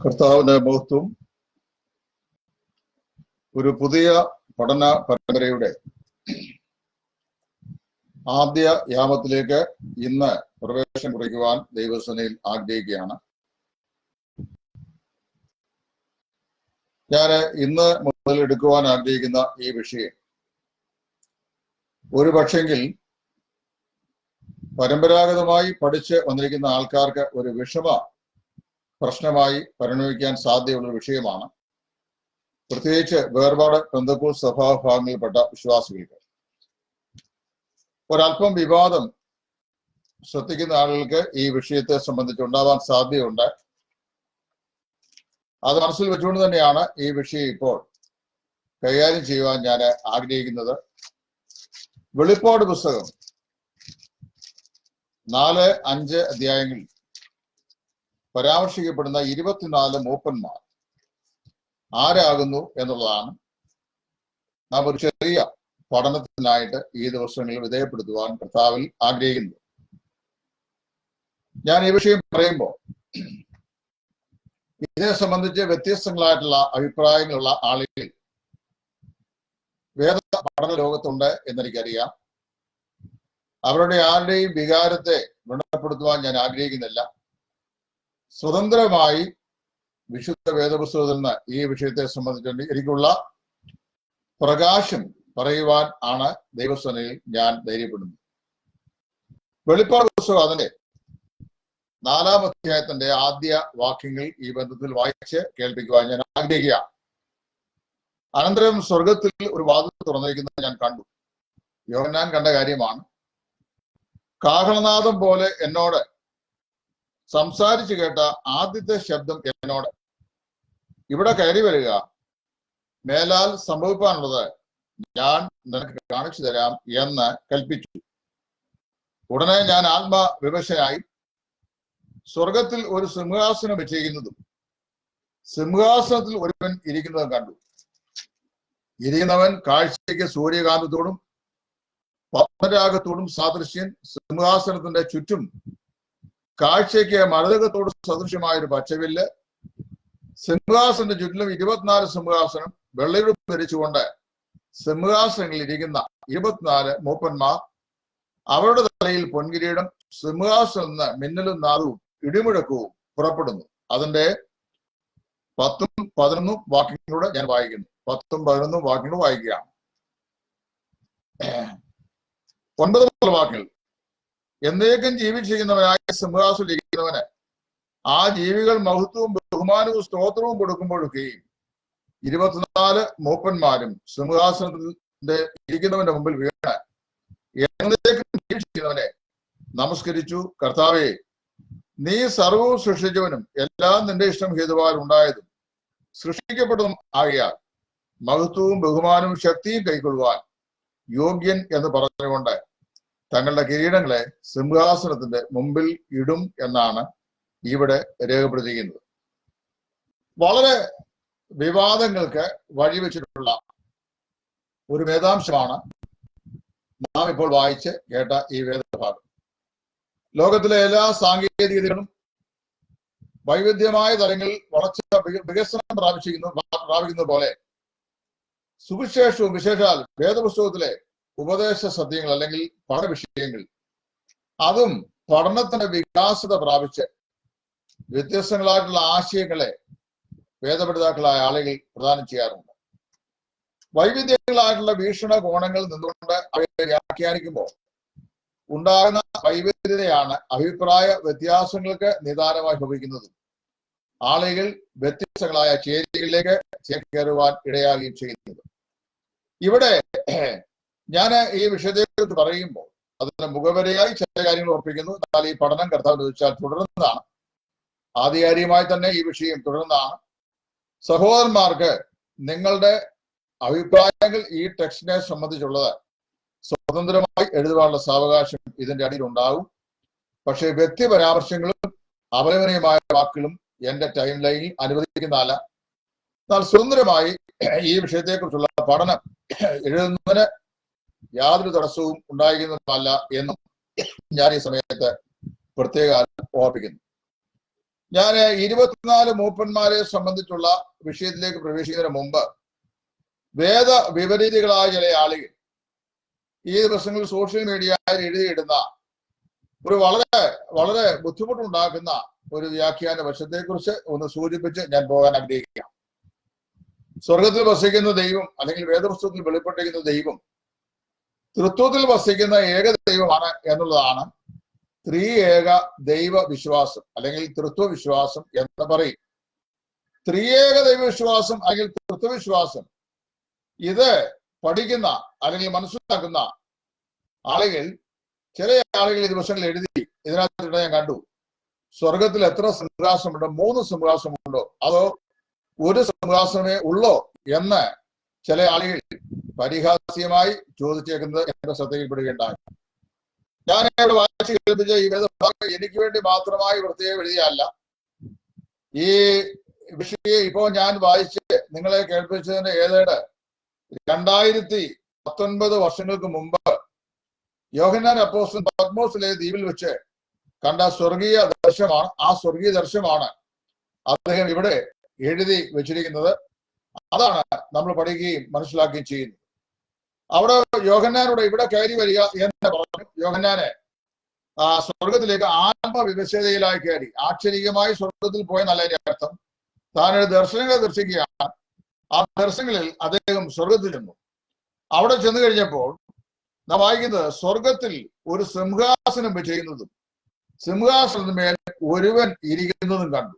കർത്താവിന്റെ മഹത്വം. ഒരു പുതിയ പഠന പരമ്പരയുടെ ആദ്യ യാമത്തിലേക്ക് ഇന്ന് പ്രവേശനം കുറിക്കുവാൻ ദൈവസേനയിൽ ആഗ്രഹിക്കുകയാണ്. ഞാൻ ഇന്ന് മുതൽ എടുക്കുവാൻ ആഗ്രഹിക്കുന്ന ഈ വിഷയം ഒരു പക്ഷെങ്കിൽ പരമ്പരാഗതമായി പഠിച്ച് വന്നിരിക്കുന്ന ആൾക്കാർക്ക് ഒരു വിഷമ പ്രശ്നമായി പരിണമിക്കാൻ സാധ്യതയുള്ള വിഷയമാണ്. പ്രത്യേകിച്ച് വേർപാട് പെന്തക്കോസ്ത് സഭാഭാഗങ്ങളിൽപ്പെട്ട വിശ്വാസികൾക്ക് ഒരല്പം വിവാദം ശ്രദ്ധിക്കുന്ന ആളുകൾക്ക് ഈ വിഷയത്തെ സംബന്ധിച്ചുണ്ടാവാൻ സാധ്യതയുണ്ട്. അത് മനസ്സിൽ വെച്ചുകൊണ്ട് തന്നെയാണ് ഈ വിഷയം ഇപ്പോൾ കൈകാര്യം ചെയ്യുവാൻ ഞാൻ ആഗ്രഹിക്കുന്നത്. വെളിപ്പാട് പുസ്തകം 4-5 അധ്യായങ്ങളിൽ പരാമർശിക്കപ്പെടുന്ന 24 മൂപ്പന്മാർ ആരാകുന്നു എന്നുള്ളതാണ് നാം ഒരു ചെറിയ പഠനത്തിനായിട്ട് ഈ ദിവസങ്ങളിൽ വിധേയപ്പെടുത്തുവാൻ കർത്താവിൽ ആഗ്രഹിക്കുന്നത്. ഞാൻ ഈ വിഷയം പറയുമ്പോൾ ഇതിനെ സംബന്ധിച്ച് വ്യത്യസ്തങ്ങളായിട്ടുള്ള അഭിപ്രായങ്ങളുള്ള ആളുകൾ വേദ പഠന ലോകത്തുണ്ട് എന്നെനിക്കറിയാം. അവരുടെ ആരുടെയും വികാരത്തെ വ്രണപ്പെടുത്തുവാൻ ഞാൻ ആഗ്രഹിക്കുന്നില്ല. സ്വതന്ത്രമായി വിശുദ്ധ വേദപുസ്തകത്തിൽ നിന്ന് ഈ വിഷയത്തെ സംബന്ധിച്ചുകൊണ്ട് എനിക്കുള്ള പ്രകാശം പറയുവാൻ ആണ് ദൈവസേനയിൽ ഞാൻ ധൈര്യപ്പെടുന്നത്. വെളിപ്പാട് പുസ്തകം അതിന്റെ 4-ാം അധ്യായത്തിന്റെ ആദ്യ വാക്യങ്ങൾ ഈ ബന്ധത്തിൽ വായിച്ച് കേൾപ്പിക്കുവാൻ ഞാൻ ആഗ്രഹിക്കുക. അനന്തരം സ്വർഗത്തിൽ ഒരു വാതിൽ തുറന്നിരിക്കുന്നത് ഞാൻ കണ്ടു. യോഹന്നാൻ കണ്ട കാര്യമാണ്. കാഹളനാദം പോലെ എന്നോട് സംസാരിച്ചു കേട്ട ആദ്യത്തെ ശബ്ദം എന്നോട്, ഇവിടെ കയറി വരിക, മേലാൽ സംഭവിക്കാനുള്ളത് ഞാൻ നിനക്ക് കാണിച്ചു തരാം എന്ന് കൽപ്പിച്ചു. ഉടനെ ഞാൻ ആത്മവിവശനായി സ്വർഗത്തിൽ ഒരു സിംഹാസനം വെച്ചിരിക്കുന്നതും സിംഹാസനത്തിൽ ഒരുവൻ ഇരിക്കുന്നതും കണ്ടു. ഇരിക്കുന്നവൻ കാഴ്ചയ്ക്ക് സൂര്യകാന്തത്തോടും പത്മരാഗത്തോടും സാദൃശ്യൻ. സിംഹാസനത്തിന്റെ ചുറ്റും കാഴ്ചയ്ക്ക് മരതകത്തോട് സദൃശ്യമായ ഒരു പച്ചവില്ല്. സിംഹാസനത്തിന്റെ ചുറ്റിലും 24 സിംഹാസനം. വെള്ളയുടുപ്പ് ധരിച്ചുകൊണ്ട് സിംഹാസനങ്ങളിൽ ഇരിക്കുന്ന 24 മൂപ്പന്മാർ. അവരുടെ തലയിൽ പൊൻകിരീടം. സിംഹാസനം നിന്ന് മിന്നലും നാദവും ഇടിമുഴക്കവും പുറപ്പെടുന്നു. അതിന്റെ 10-11 വാക്യങ്ങളൂടെ ഞാൻ വായിക്കുന്നു. 10-11 വാക്യങ്ങൾ വായിക്കുകയാണ്. 9 വാക്യങ്ങൾ. എന്നേക്കും ജീവിച്ചിരിക്കുന്നവനായ സിംഹാസനത്തിൽ ഇരിക്കുന്നവന് ആ ജീവികൾ മഹത്വവും ബഹുമാനവും സ്തോത്രവും കൊടുക്കുമ്പോഴൊക്കെയും 24 മൂപ്പന്മാരും സിംഹാസനത്തിന്റെ ഇരിക്കുന്നവന്റെ മുമ്പിൽ വീണ് എന്നേക്കും ജീവിച്ചിരിക്കുന്നവനെ നമസ്കരിച്ചു. കർത്താവേ, നീ സർവവും സൃഷ്ടിച്ചവനും എല്ലാം നിന്റെ ഇഷ്ടം ഹേതുവാൽ ഉണ്ടായതും സൃഷ്ടിക്കപ്പെട്ടതും ആകിയാൽ മഹത്വവും ബഹുമാനവും ശക്തിയും കൈക്കൊള്ളുവാൻ യോഗ്യൻ എന്ന് പറഞ്ഞുകൊണ്ട് തങ്ങളുടെ കിരീടങ്ങളെ സിംഹാസനത്തിന്റെ മുമ്പിൽ ഇടും എന്നാണ് ഇവിടെ രേഖപ്പെടുത്തിയിരിക്കുന്നത്. വളരെ വിവാദങ്ങൾക്ക് വഴിവെച്ചിട്ടുള്ള ഒരു വേദാംശമാണ് നാം ഇപ്പോൾ വായിച്ച് കേട്ട ഈ വേദഭാഗം. ലോകത്തിലെ എല്ലാ സാങ്കേതികതകളും വൈവിധ്യമായ തലങ്ങളിൽ വളർച്ച വികസനം പ്രാപിക്കുന്നത് പോലെ സുവിശേഷവും വിശേഷാൽ വേദപുസ്തകത്തിലെ ഉപദേശ സത്യങ്ങൾ അല്ലെങ്കിൽ പഠന വിഷയങ്ങൾ അതും പഠനത്തിന്റെ വികാസത പ്രാപിച്ച് വ്യത്യസ്തങ്ങളായിട്ടുള്ള ആശയങ്ങളെ വേദപഠിതാക്കളായ ആളുകൾ പ്രദാനം ചെയ്യാറുണ്ട്. വൈവിധ്യങ്ങളായിട്ടുള്ള വീക്ഷണകോണങ്ങളിൽ നിന്നുകൊണ്ട് അവയെ വ്യാഖ്യാനിക്കുമ്പോൾ ഉണ്ടാകുന്ന വൈവിധ്യതയാണ് അഭിപ്രായ വ്യത്യാസങ്ങൾക്ക് നിദാനമായി ഭവിക്കുന്നത്. ആളുകൾ വ്യത്യസ്തങ്ങളായ ചേരികളിലേക്ക് ചേക്കേറുവാൻ ഇടയാകുകയും ചെയ്യുന്നത്. ഇവിടെ ഞാൻ ഈ വിഷയത്തെക്കുറിച്ച് പറയുമ്പോൾ അതിന് മുഖവരയായി ചില കാര്യങ്ങൾ ഓർപ്പിക്കുന്നു. എന്നാൽ ഈ പഠനം കർത്താവ് ചോദിച്ചാൽ തുടരുന്നതാണ്. ആധികാരികമായി തന്നെ ഈ വിഷയം തുടരുന്നതാണ്. സഹോദരന്മാർക്ക് നിങ്ങളുടെ അഭിപ്രായങ്ങൾ ഈ ടെക്സ്റ്റിനെ സംബന്ധിച്ചുള്ളത് സ്വതന്ത്രമായി എഴുതുവാനുള്ള സാവകാശം ഇതിന്റെ അടിയിൽ ഉണ്ടാകും. പക്ഷേ വ്യക്തി പരാമർശങ്ങളും അപലപനീയമായ വാക്കുകളും എന്റെ ടൈം ലൈനിൽ അനുവദിക്കുന്നതല്ല. എന്നാൽ സ്വതന്ത്രമായി ഈ വിഷയത്തെക്കുറിച്ചുള്ള പഠനം എഴുതുന്നതിന് യാതൊരു തടസ്സവും ഉണ്ടായിരിക്കുന്നതല്ല എന്നും ഞാൻ ഈ സമയത്ത് പ്രത്യേകം ഓർപ്പിക്കുന്നു. ഞാൻ 24 മൂപ്പന്മാരെ സംബന്ധിച്ചുള്ള വിഷയത്തിലേക്ക് പ്രവേശിക്കുന്നതിന് മുമ്പ് വേദ വിപരീതികളായ ചില ആളുകൾ ഈ ദിവസങ്ങളിൽ സോഷ്യൽ മീഡിയയിൽ എഴുതിയിടുന്ന ഒരു വളരെ വളരെ ബുദ്ധിമുട്ടുണ്ടാക്കുന്ന ഒരു വ്യാഖ്യാന വശത്തെക്കുറിച്ച് ഒന്ന് സൂചിപ്പിച്ച് ഞാൻ പോകാൻ ആഗ്രഹിക്കാം. സ്വർഗത്തിൽ വസിക്കുന്ന ദൈവം അല്ലെങ്കിൽ വേദപുസ്തകത്തിൽ വെളിപ്പെട്ടിരിക്കുന്ന ദൈവം തൃത്വത്തിൽ വസിക്കുന്ന ഏക ദൈവമാണ് എന്നുള്ളതാണ് ത്രിയേക ദൈവ വിശ്വാസം അല്ലെങ്കിൽ തൃത്വവിശ്വാസം എന്ന് പറയും. ത്രിയേക ദൈവവിശ്വാസം അല്ലെങ്കിൽ തൃത്വവിശ്വാസം ഇത് പഠിക്കുന്ന അല്ലെങ്കിൽ മനസ്സിലാക്കുന്ന ആളുകൾ, ചില ആളുകൾ ഈ ദിവസങ്ങളിൽ എഴുതി ഇതിനകത്ത് ഞാൻ കണ്ടു, സ്വർഗത്തിൽ എത്ര സിംഹാസനമുണ്ടോ, 3 സിംഹാസനമുണ്ടോ അതോ ഒരു സിംഹാസനമേ ഉള്ളോ എന്ന് ചില ആളുകൾ പരിഹാസ്യമായി ചോദിച്ചേക്കുന്നത് എന്റെ ശ്രദ്ധയിൽപ്പെടുകയുണ്ടായി. ഞാൻ ഇവിടെ വായിച്ചു കേൾപ്പിച്ച ഈ വേദഭാഗം എനിക്ക് വേണ്ടി മാത്രമായി പ്രത്യേകം എഴുതിയല്ല. ഈ വിഷയം ഇപ്പോൾ ഞാൻ വായിച്ച് നിങ്ങളെ കേൾപ്പിച്ചതിന്റെ ഏതാണ്ട് 2019 വർഷങ്ങൾക്ക് മുമ്പ് യോഹന്നാൻ അപ്പോസ്തലൻ പത്മോസിലെ ദ്വീപിൽ വെച്ച് കണ്ട സ്വർഗീയ ദർശനമാണ്. ആ സ്വർഗീയ ദർശനമാണ് അദ്ദേഹം ഇവിടെ എഴുതി വെച്ചിരിക്കുന്നത്. അതാണ് നമ്മൾ പഠിക്കുകയും മനസ്സിലാക്കുകയും ചെയ്യുന്നത്. അവിടെ യോഹന്നാനോട് ഇവിടെ കയറി വരിക എന്ന് പറഞ്ഞു. യോഹന്നാനെ സ്വർഗത്തിലേക്ക് ആത്മവിവശതയിലായി കയറി ആക്ഷരികമായി സ്വർഗത്തിൽ പോയെന്നല്ല അതിന്റെ അർത്ഥം. താനൊരു ദർശനങ്ങളെ ദർശിക്കുകയാണ്. ആ ദർശനങ്ങളിൽ അദ്ദേഹം സ്വർഗത്തിൽ ചെന്നു. അവിടെ ചെന്ന് കഴിഞ്ഞപ്പോൾ നാം വായിക്കുന്നത് സ്വർഗത്തിൽ ഒരു സിംഹാസനം ചെയ്യുന്നതും സിംഹാസനത്തിന്മേൽ ഒരുവൻ ഇരിക്കുന്നതും കണ്ടു.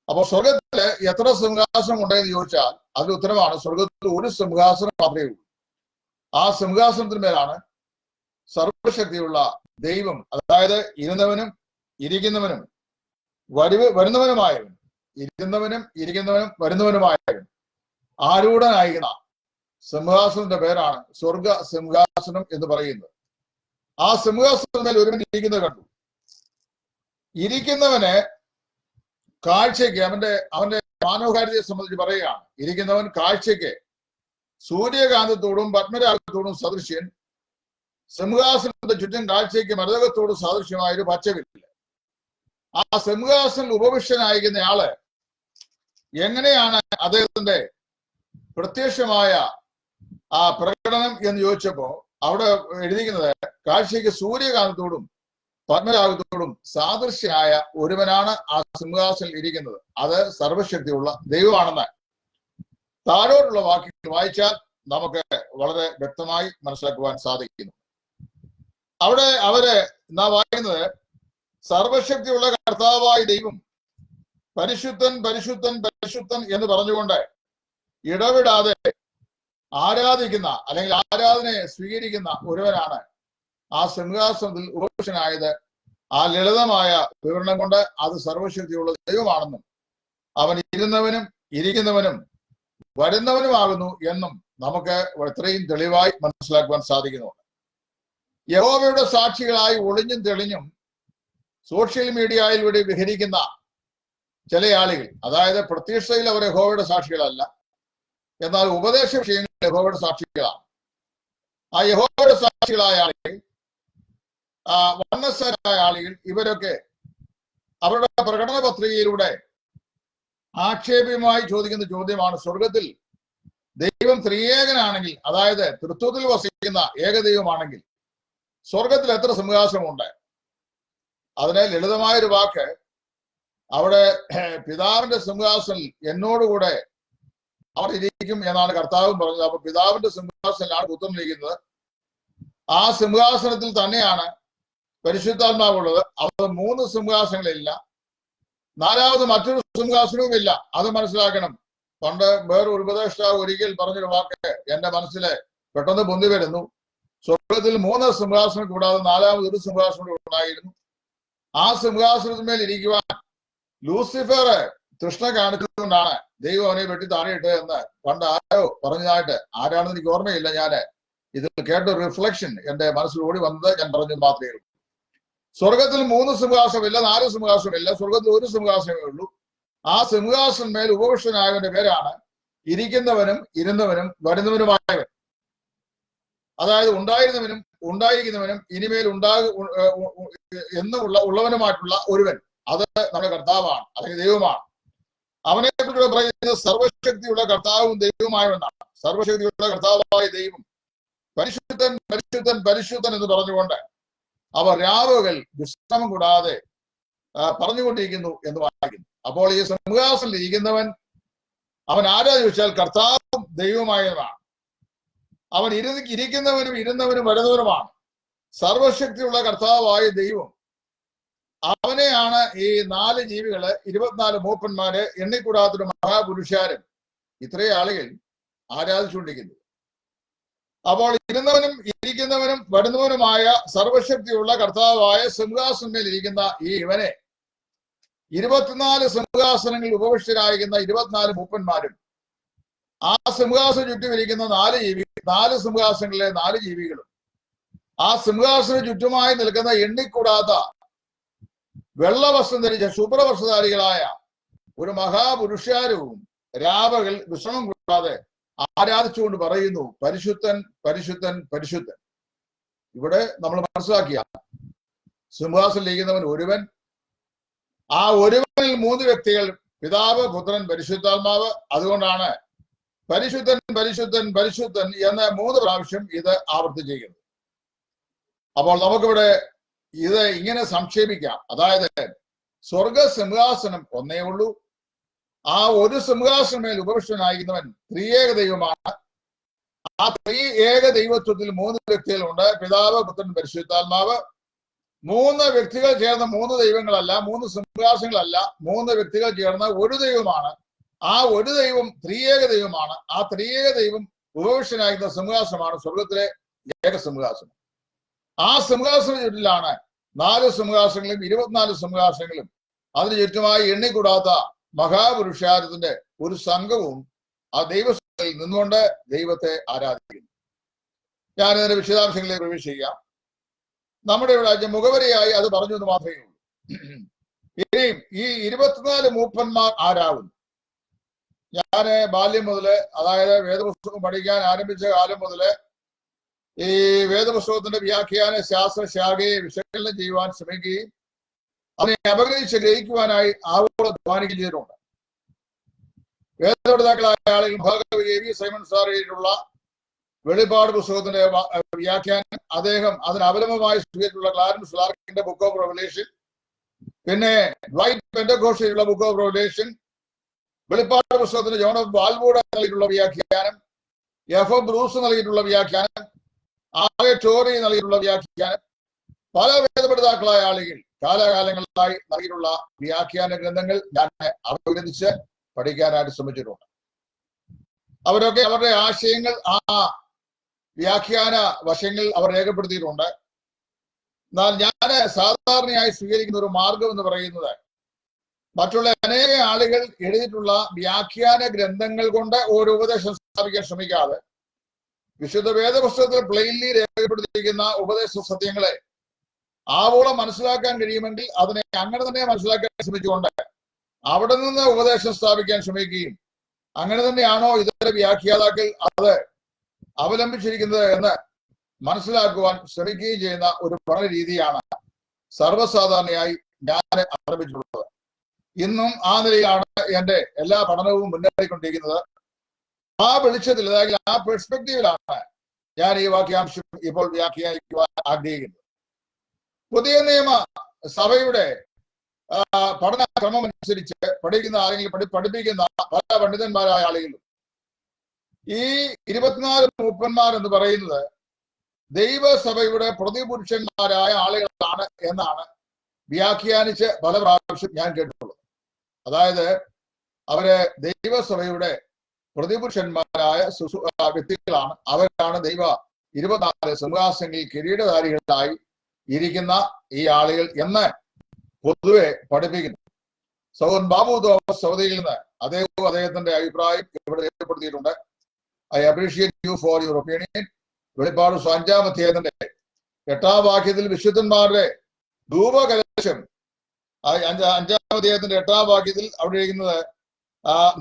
അപ്പൊ സ്വർഗത്തില് എത്ര സിംഹാസനം ഉണ്ടെന്ന് ചോദിച്ചാൽ അതിന്റെ ഉത്തരമാണ് സ്വർഗത്തിൽ ഒരു സിംഹാസനം മാത്രമേ ഉള്ളൂ. ആ സിംഹാസനത്തിന്മേലാണ് സർവശക്തിയുള്ള ദൈവം, അതായത് ഇരുന്നവനും ഇരിക്കുന്നവനും വരുന്നവനുമായവൻ, ഇരിക്കുന്നവനും വരുന്നവനുമായവൻ ആരൂഢനായിരിക്കുന്ന സിംഹാസനത്തിന്റെ പേരാണ് സ്വർഗ സിംഹാസനം എന്ന് പറയുന്നത്. ആ സിംഹാസനത്തിൽ ഒരുവൻ ഇരിക്കുന്നത് കണ്ടു. ഇരിക്കുന്നവന് കാഴ്ചയ്ക്ക് അവന്റെ മനോഹാരിതയെ സംബന്ധിച്ച് പറയുകയാണ്. ഇരിക്കുന്നവൻ കാഴ്ചയ്ക്ക് സൂര്യകാന്തത്തോടും പത്മരാഗത്തോടും സദൃശ്യൻ, സിംഹാസനത്തിന്റെ ചുറ്റും കാഴ്ചയ്ക്ക് മരതകത്തോടും സാദൃശ്യമായ ഒരു പച്ചവില്ല. ആ സിംഹാസനം ഉപവിഷ്ടനായിരിക്കുന്ന ആള് എങ്ങനെയാണ് അദ്ദേഹത്തിന്റെ പ്രത്യക്ഷമായ ആ പ്രകടനം എന്ന് ചോദിച്ചപ്പോ അവിടെ എഴുതിക്കുന്നത് കാഴ്ചയ്ക്ക് സൂര്യകാന്തത്തോടും പത്മരാഗത്തോടും സാദൃശ്യനായ ഒരുവനാണ് ആ സിംഹാസനിൽ ഇരിക്കുന്നത്. അത് സർവശക്തിയുള്ള ദൈവമാണെന്ന് താഴോട്ടുള്ള വാക്യങ്ങൾ വായിച്ചാൽ നമുക്ക് വളരെ വ്യക്തമായി മനസ്സിലാക്കുവാൻ സാധിക്കുന്നു. അവിടെ നാം വായിക്കുന്നത് സർവശക്തിയുള്ള കർത്താവായ ദൈവം പരിശുദ്ധൻ പരിശുദ്ധൻ പരിശുദ്ധൻ എന്ന് പറഞ്ഞുകൊണ്ട് ഇടവിടാതെ ആരാധിക്കുന്ന അല്ലെങ്കിൽ ആരാധനയെ സ്വീകരിക്കുന്ന ഒരുവനാണ് ആ സിംഹാസനത്തിൽ ഉപവിഷ്ടനായത്. ആ ലളിതമായ വിവരണം കൊണ്ട് അത് സർവശക്തിയുള്ള ദൈവമാണെന്നും അവൻ ഇരുന്നവനും ഇരിക്കുന്നവനും വരുന്നവനുമാകുന്നു എന്നും നമുക്ക് ഇത്രയും തെളിവായി മനസ്സിലാക്കുവാൻ സാധിക്കുന്നുണ്ട്. യഹോവയുടെ സാക്ഷികളായി ഒളിഞ്ഞും തെളിഞ്ഞും സോഷ്യൽ മീഡിയയിലൂടെ വിഹരിക്കുന്ന ചില ആളുകൾ, അതായത് പ്രത്യക്ഷയിൽ അവർ യഹോവയുടെ സാക്ഷികളല്ല, എന്നാൽ ഉപദേശ വിഷയങ്ങളിൽ യഹോവയുടെ സാക്ഷികളാണ്. ആ യഹോവയുടെ സാക്ഷികളായ ആളുകൾ, വന്നസരായ ആളുകൾ, ഇവരൊക്കെ അവരുടെ പ്രകടന പത്രികയിലൂടെ ആക്ഷേപമായി ചോദിക്കുന്ന ചോദ്യമാണ്, സ്വർഗത്തിൽ ദൈവം ത്രിയേകനാണെങ്കിൽ, അതായത് തൃത്വത്തിൽ വസിക്കുന്ന ഏകദൈവമാണെങ്കിൽ സ്വർഗത്തിൽ എത്ര സിംഹാസനമുണ്ട്? അതിനെ ലളിതമായൊരു വാക്ക്, അവിടെ പിതാവിന്റെ സിംഹാസനിൽ എന്നോടുകൂടെ അവർ ഇരിക്കും എന്നാണ് കർത്താവും പറഞ്ഞത്. അപ്പൊ പിതാവിന്റെ സിംഹാസനിലാണ് പുത്രൻ ഇരിക്കുന്നത്. ആ സിംഹാസനത്തിൽ തന്നെയാണ് പരിശുദ്ധാത്മാവുള്ളത്. അവിടെ 3 സിംഹാസനങ്ങളില്ല, 4ാമത് മറ്റൊരു സിംഹാസനവും ഇല്ല. അത് മനസ്സിലാക്കണം. പണ്ട് വേറൊരു ഉപദേഷ്ടാവ് ഒരിക്കൽ പറഞ്ഞൊരു വാക്ക് എന്റെ മനസ്സിലെ പെട്ടെന്ന് പൊന്തി വരുന്നു. സ്വർഗത്തിൽ 3 സിംഹാസനം കൂടാതെ 4ാമത് ഒരു സിംഹാസനം ഉണ്ടായിരുന്നു. ആ സിംഹാസനത്തിന്മേൽ ഇരിക്കുവാൻ ലൂസിഫർ തൃഷ്ണ കാണിച്ചുകൊണ്ടാണ് ദൈവം അവനെ വെട്ടി താഴെയിട്ട് എന്ന് പണ്ട് ആരോ പറഞ്ഞതായിട്ട്, ആരാണെന്ന് എനിക്ക് ഓർമ്മയില്ല. ഞാൻ ഇതിൽ കേട്ട റിഫ്ലക്ഷൻ എന്റെ മനസ്സിൽ ഓടി വന്നത് ഞാൻ പറഞ്ഞു മാത്രമേ ഉള്ളൂ. സ്വർഗത്തിൽ 3 സിംഹാസനമില്ല, 4 സിംഹാസനമില്ല, സ്വർഗത്തിൽ ഒരു സിംഹാസനമേ ഉള്ളൂ. ആ സിംഹാസനമേൽ ഉപവിഷ്ടനായവന്റെ പേരാണ് ഇരിക്കുന്നവനും ഇരുന്നവനും വരുന്നവനുമായവൻ. അതായത് ഉണ്ടായിരുന്നവനും ഉണ്ടായിരിക്കുന്നവനും ഇനിമേൽ ഉള്ളവനുമായിട്ടുള്ള ഒരുവൻ. അത് നമ്മുടെ കർത്താവാണ്, അല്ലെങ്കിൽ ദൈവമാണ്. അവനെ കുറിച്ച് പറയുന്നത് സർവശക്തിയുള്ള കർത്താവും ദൈവവുമായെന്നാണ്. സർവശക്തിയുള്ള കർത്താവായ ദൈവം പരിശുദ്ധൻ പരിശുദ്ധൻ പരിശുദ്ധൻ എന്ന് പറഞ്ഞുകൊണ്ട് അവർ രാവുകൾ വിശ്രമം കൂടാതെ പറഞ്ഞുകൊണ്ടിരിക്കുന്നു എന്ന് വായിക്കുന്നു. അപ്പോൾ ഈ സിംഹാസനത്തിൽ ഇരിക്കുന്നവൻ അവൻ ആരാ ചോദിച്ചാൽ കർത്താവും ദൈവവുമായതാണ്. അവൻ ഇരിക്കുന്നവനും ഇരുന്നവനും വരുന്നവനുമാണ്. സർവശക്തിയുള്ള കർത്താവായ ദൈവം അവനെയാണ് ഈ 4 ജീവികള്, 24 മൂപ്പന്മാര്, എണ്ണിക്കൂടാത്തൊരു മഹാപുരുഷാരും ഇത്രയും ആളുകൾ ആരാധിച്ചുകൊണ്ടിരിക്കുന്നു. അപ്പോൾ ഇരുന്നവനും ഇരിക്കുന്നവനും വരുന്നവനുമായ സർവശക്തിയുള്ള കർത്താവായ സിംഹാസനത്തിൽ ഇരിക്കുന്ന ഈ ഇവനെ 24 സിംഹാസനങ്ങളിൽ ഉപവിഷ്ടരായിരിക്കുന്ന 24 മൂപ്പന്മാരും ആ സിംഹാസനം ചുറ്റും ഇരിക്കുന്ന 4 സിംഹാസനങ്ങളിലെ 4 ജീവികളും ആ സിംഹാസന ചുറ്റുമായി നിൽക്കുന്ന എണ്ണിക്കൂടാത്ത വെള്ളവസ്ത്രം ധരിച്ച ശുഭ്രവസ്ത്രധാരികളായ ഒരു മഹാപുരുഷാരവും രാവകൾ വിശ്രമം കൂടാതെ ആരാധിച്ചുകൊണ്ട് പറയുന്നു, പരിശുദ്ധൻ പരിശുദ്ധൻ പരിശുദ്ധൻ. ഇവിടെ നമ്മൾ മനസ്സിലാക്കിയ സിംഹാസനം ഇരിക്കുന്നവൻ ഒരുവൻ, ആ ഒരുവനിൽ 3 വ്യക്തികൾ, പിതാവ്, പുത്രൻ, പരിശുദ്ധാത്മാവ്. അതുകൊണ്ടാണ് പരിശുദ്ധൻ പരിശുദ്ധൻ പരിശുദ്ധൻ എന്ന് 3 പ്രാവശ്യം ഇത് ആവർത്തിച്ചിരിക്കുന്നത്. അപ്പോൾ നമുക്കിവിടെ ഇത് ഇങ്ങനെ സംക്ഷേപിക്കാം. അതായത് സ്വർഗ സിംഹാസനം ഒന്നേ ഉള്ളൂ. ആ ഒരു സിംഹാസനമേൽ ഉപവിഷ്ടനായിരിക്കുന്നവൻ ത്രിയേക ദൈവമാണ്. ആ ത്രിയേക ദൈവത്വത്തിൽ 3 വ്യക്തികളുണ്ട്, പിതാവ്, പുത്രൻ, പരിശുദ്ധാത്മാവ്. 3 വ്യക്തികൾ ചേർന്ന 3 ദൈവങ്ങളല്ല, 3 സിംഹാസനങ്ങളല്ല, 3 വ്യക്തികൾ ചേർന്ന ഒരു ദൈവമാണ്. ആ ഒരു ദൈവം ത്രിയേക ദൈവമാണ്. ആ ത്രിയേക ദൈവം ഉപവിഷ്ടനായിരിക്കുന്ന സിംഹാസനമാണ് സ്വർഗത്തിലെ ഏക സിംഹാസനം. ആ സിംഹാസന ചുറ്റിലാണ് 4 സിംഹാസനങ്ങളും 24 സിംഹാസനങ്ങളും അതിന് ചുറ്റുമായി എണ്ണിക്കൂടാത്ത മഹാപുരുഷാരത്തിന്റെ ഒരു സംഘവും ആ ദൈവത്തിൽ നിന്നുകൊണ്ട് ദൈവത്തെ ആരാധിക്കുന്നു. ഞാനിതിന്റെ വിശദാംശങ്ങളിലേക്ക് പ്രവേശിക്കാം. നമ്മുടെ ഇവിടെ മുഖവരിയായി അത് പറഞ്ഞു എന്ന് മാത്രമേ ഉള്ളൂ. ഇനിയും ഈ 24 മൂപ്പന്മാർ ആരാകുന്നു? ഞാന് ബാല്യം മുതല്, അതായത് വേദപുസ്തകം പഠിക്കാൻ ആരംഭിച്ച കാലം മുതല് ഈ വേദപുസ്തകത്തിന്റെ വ്യാഖ്യാന ശാസ്ത്ര ശാഖയെ വിശകലനം ചെയ്യുവാൻ ശ്രമിക്കുകയും അതിനെ അപഗ്രഹിച്ച് ഗ്രഹിക്കുവാനായി ആവോളം ധ്വാനിക്കുകയും ചെയ്തിട്ടുണ്ട്. വേദപഠിതാക്കളായ ആളുകൾ മഹാകവി എ.വി. സൈമൺ സാർ എഴുതിയിട്ടുള്ള വെളിപ്പാട് പുസ്തകത്തിന്റെ വ്യാഖ്യാനം, അദ്ദേഹം അതിന് അവലംബമായി സ്വീകരിച്ചിട്ടുള്ള ക്ലാരൻസ് ലാർക്കിന്റെ ബുക്ക് ഓഫ് റെവലേഷൻ, പിന്നെ വൈറ്റ് പെന്റക്കോസ്റ്റിലുള്ള ബുക്ക് ഓഫ് റെവലേഷൻ, വെളിപ്പാട് പുസ്തകത്തിന് ജോൺ ഓഫ് വാൽവൂഡ് നൽകിയിട്ടുള്ള വ്യാഖ്യാനം, എഫ് ബ്രൂസ് നൽകിയിട്ടുള്ള വ്യാഖ്യാനം, ആകെ ടോറി നൽകിയിട്ടുള്ള വ്യാഖ്യാനം, പല വേദപഠിതാക്കളായ ആളുകൾ കാലാകാലങ്ങളായി നൽകിയിട്ടുള്ള വ്യാഖ്യാന ഗ്രന്ഥങ്ങൾ ഞാൻ അപഗ്രഥിച്ച് പഠിക്കാനായിട്ട് ശ്രമിച്ചിട്ടുണ്ട്. അവരൊക്കെ അവരുടെ ആശയങ്ങൾ ആ വ്യാഖ്യാന വശങ്ങൾ അവർ രേഖപ്പെടുത്തിയിട്ടുണ്ട്. എന്നാൽ ഞാൻ സാധാരണയായി സ്വീകരിക്കുന്ന ഒരു മാർഗം എന്ന് പറയുന്നത് മറ്റുള്ള അനേക ആളുകൾ എഴുതിയിട്ടുള്ള വ്യാഖ്യാന ഗ്രന്ഥങ്ങൾ കൊണ്ട് ഒരു ഉപദേശം സ്ഥാപിക്കാൻ ശ്രമിക്കാതെ വിശുദ്ധ വേദപുസ്തകത്തിൽ പ്ലെയിൻലി രേഖപ്പെടുത്തിയിരിക്കുന്ന ഉപദേശ സത്യങ്ങളെ ആവോളം മനസ്സിലാക്കാൻ കഴിയുമെങ്കിൽ അതിനെ അങ്ങനെ തന്നെ മനസ്സിലാക്കാൻ ശ്രമിച്ചുകൊണ്ട് അവിടെ നിന്ന് ഉപദേശം സ്ഥാപിക്കാൻ ശ്രമിക്കുകയും അങ്ങനെ തന്നെയാണോ ഇതര വ്യാഖ്യാതാക്കൾ അത് അവലംബിച്ചിരിക്കുന്നത് എന്ന് മനസ്സിലാക്കുവാൻ ശ്രമിക്കുകയും ചെയ്യുന്ന ഒരു പഠന രീതിയാണ് സർവ്വസാധാരണയായി ഞാൻ ആരംഭിച്ചിട്ടുള്ളത്. ഇന്നും ആ നിലയിലാണ് എന്റെ എല്ലാ പഠനവും മുന്നേറിക്കൊണ്ടിരിക്കുന്നത്. ആ വെളിച്ചത്തിൽ, അതായത് ആ പെർസ്പെക്റ്റീവിലാണ് ഞാൻ ഈ വാക്യാംശം ഇപ്പോൾ വ്യാഖ്യാനിക്കുവാൻ ആഗ്രഹിക്കുന്നത്. പുതിയ നിയമ സഭയുടെ പഠനക്രമം അനുസരിച്ച് പഠിക്കുന്ന ആരെങ്കിലും പഠിപ്പിക്കുന്ന പല പണ്ഡിതന്മാരായ ആളുകളും ഈ 24 മൂപ്പന്മാർ എന്ന് പറയുന്നത് ദൈവസഭയുടെ പ്രതിപുരുഷന്മാരായ ആളുകളാണ് എന്നാണ് വ്യാഖ്യാനിച്ച് പല പ്രാവശ്യം ഞാൻ കേട്ടിട്ടുള്ളത്. അതായത് അവര് ദൈവസഭയുടെ പ്രതിപുരുഷന്മാരായ വ്യക്തികളാണ്, അവരാണ് ദൈവ 24 സിംഹാസനങ്ങളിൽ കിരീടധാരികളായി ഇരിക്കുന്ന ഈ ആളുകൾ എന്ന് പൊതുവെ പഠിപ്പിക്കുന്നു. സൗദൻ ബാബു തോമസ് സൗദിയിൽ നിന്ന് അദ്ദേഹത്തിന്റെ അഭിപ്രായം ഇവിടെ രേഖപ്പെടുത്തിയിട്ടുണ്ട്. I appreciate you for your opinion. വെളിപ്പാട് 5-ാം അധ്യായത്തിന്റെ 8-ാം വാക്യത്തിൽ വിശുദ്ധന്മാരുടെ ധൂപകലശം, 5-ാം അധ്യായത്തിന്റെ 8-ാം വാക്യത്തിൽ അവിടെ ഇരിക്കുന്നത്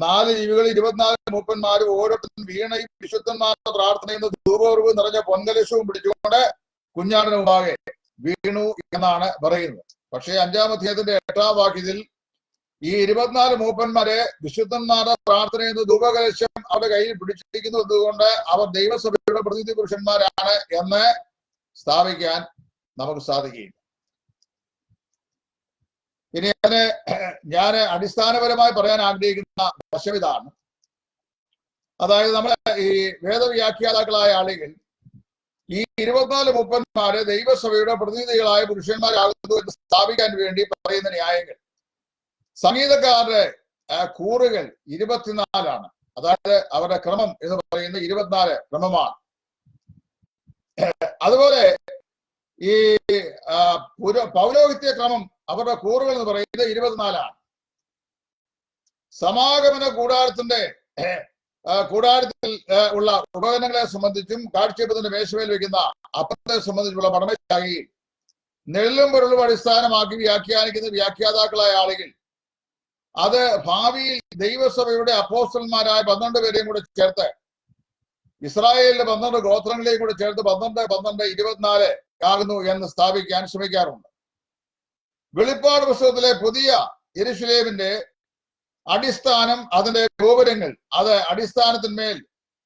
4 ജീവികൾ 24 മൂപ്പന്മാരും ഓരോരുത്തരും വീണയും വിശുദ്ധന്മാരുടെ പ്രാർത്ഥനയും ധൂപപൂർവ്വം നിറഞ്ഞ പൊൻകലശവും പിടിച്ചുകൊണ്ട് കുഞ്ഞാടിന് മുമ്പാകെ വീണു എന്നാണ് പറയുന്നത്. പക്ഷേ 5-ാം അധ്യായത്തിന്റെ 8-ാം വാക്യത്തിൽ ഈ 24 മൂപ്പന്മാരെ വിശുദ്ധന്മാരുടെ പ്രാർത്ഥനയെന്ന് ധൂപകലശം അവരുടെ കയ്യിൽ പിടിച്ചിരിക്കുന്നു എന്നതുകൊണ്ട് അവർ ദൈവസഭയുടെ പ്രതിനിധി പുരുഷന്മാരാണ് എന്ന് സ്ഥാപിക്കാൻ നമുക്ക് സാധിക്കുകയില്ല. ഇനി അതിന് ഞാൻ അടിസ്ഥാനപരമായി പറയാൻ ആഗ്രഹിക്കുന്ന വശം ഇതാണ്. അതായത് നമ്മളെ ഈ വേദവ്യാഖ്യാതാക്കളായ ആളുകൾ ഈ 24 മൂപ്പന്മാര് ദൈവസഭയുടെ പ്രതിനിധികളായ പുരുഷന്മാരാകുന്നു എന്ന് സ്ഥാപിക്കാൻ വേണ്ടി പറയുന്ന ന്യായങ്ങൾ, സംഗീതക്കാരുടെ കൂറുകൾ 24 അതായത് അവരുടെ ക്രമം എന്ന് പറയുന്നത് 24 ക്രമമാണ്. അതുപോലെ ഈ പൗരോഹിത്യ ക്രമം അവരുടെ കൂറുകൾ എന്ന് പറയുന്നത് 24. സമാഗമന കൂടാരത്തിൽ ഉള്ള ഉപകരണങ്ങളെ സംബന്ധിച്ചും കാഴ്ചവെപ്പത്തിന്റെ മേശമേൽ വെക്കുന്ന അപ്പത്തെ സംബന്ധിച്ചുള്ള പഠനശാഖയിൽ നെല്ലും പൊരുളും അടിസ്ഥാനമാക്കി വ്യാഖ്യാനിക്കുന്ന വ്യാഖ്യാതാക്കളായ ആളുകൾ അത് ഭാവിയിൽ ദൈവസഭയുടെ അപ്പോസ്റ്റലന്മാരായ 12 പേരെയും കൂടെ ചേർത്ത് ഇസ്രായേലിലെ 12 ഗോത്രങ്ങളെയും കൂടെ ചേർത്ത് 12, 12, 24 ആകുന്നു എന്ന് സ്ഥാപിക്കാൻ ശ്രമിക്കാറുണ്ട്. വെളിപ്പാട് പുസ്തകത്തിലെ പുതിയ യെരൂശലേമിന്റെ അടിസ്ഥാനം, അതിന്റെ ഗോപുരങ്ങൾ, അത് അടിസ്ഥാനത്തിന്മേൽ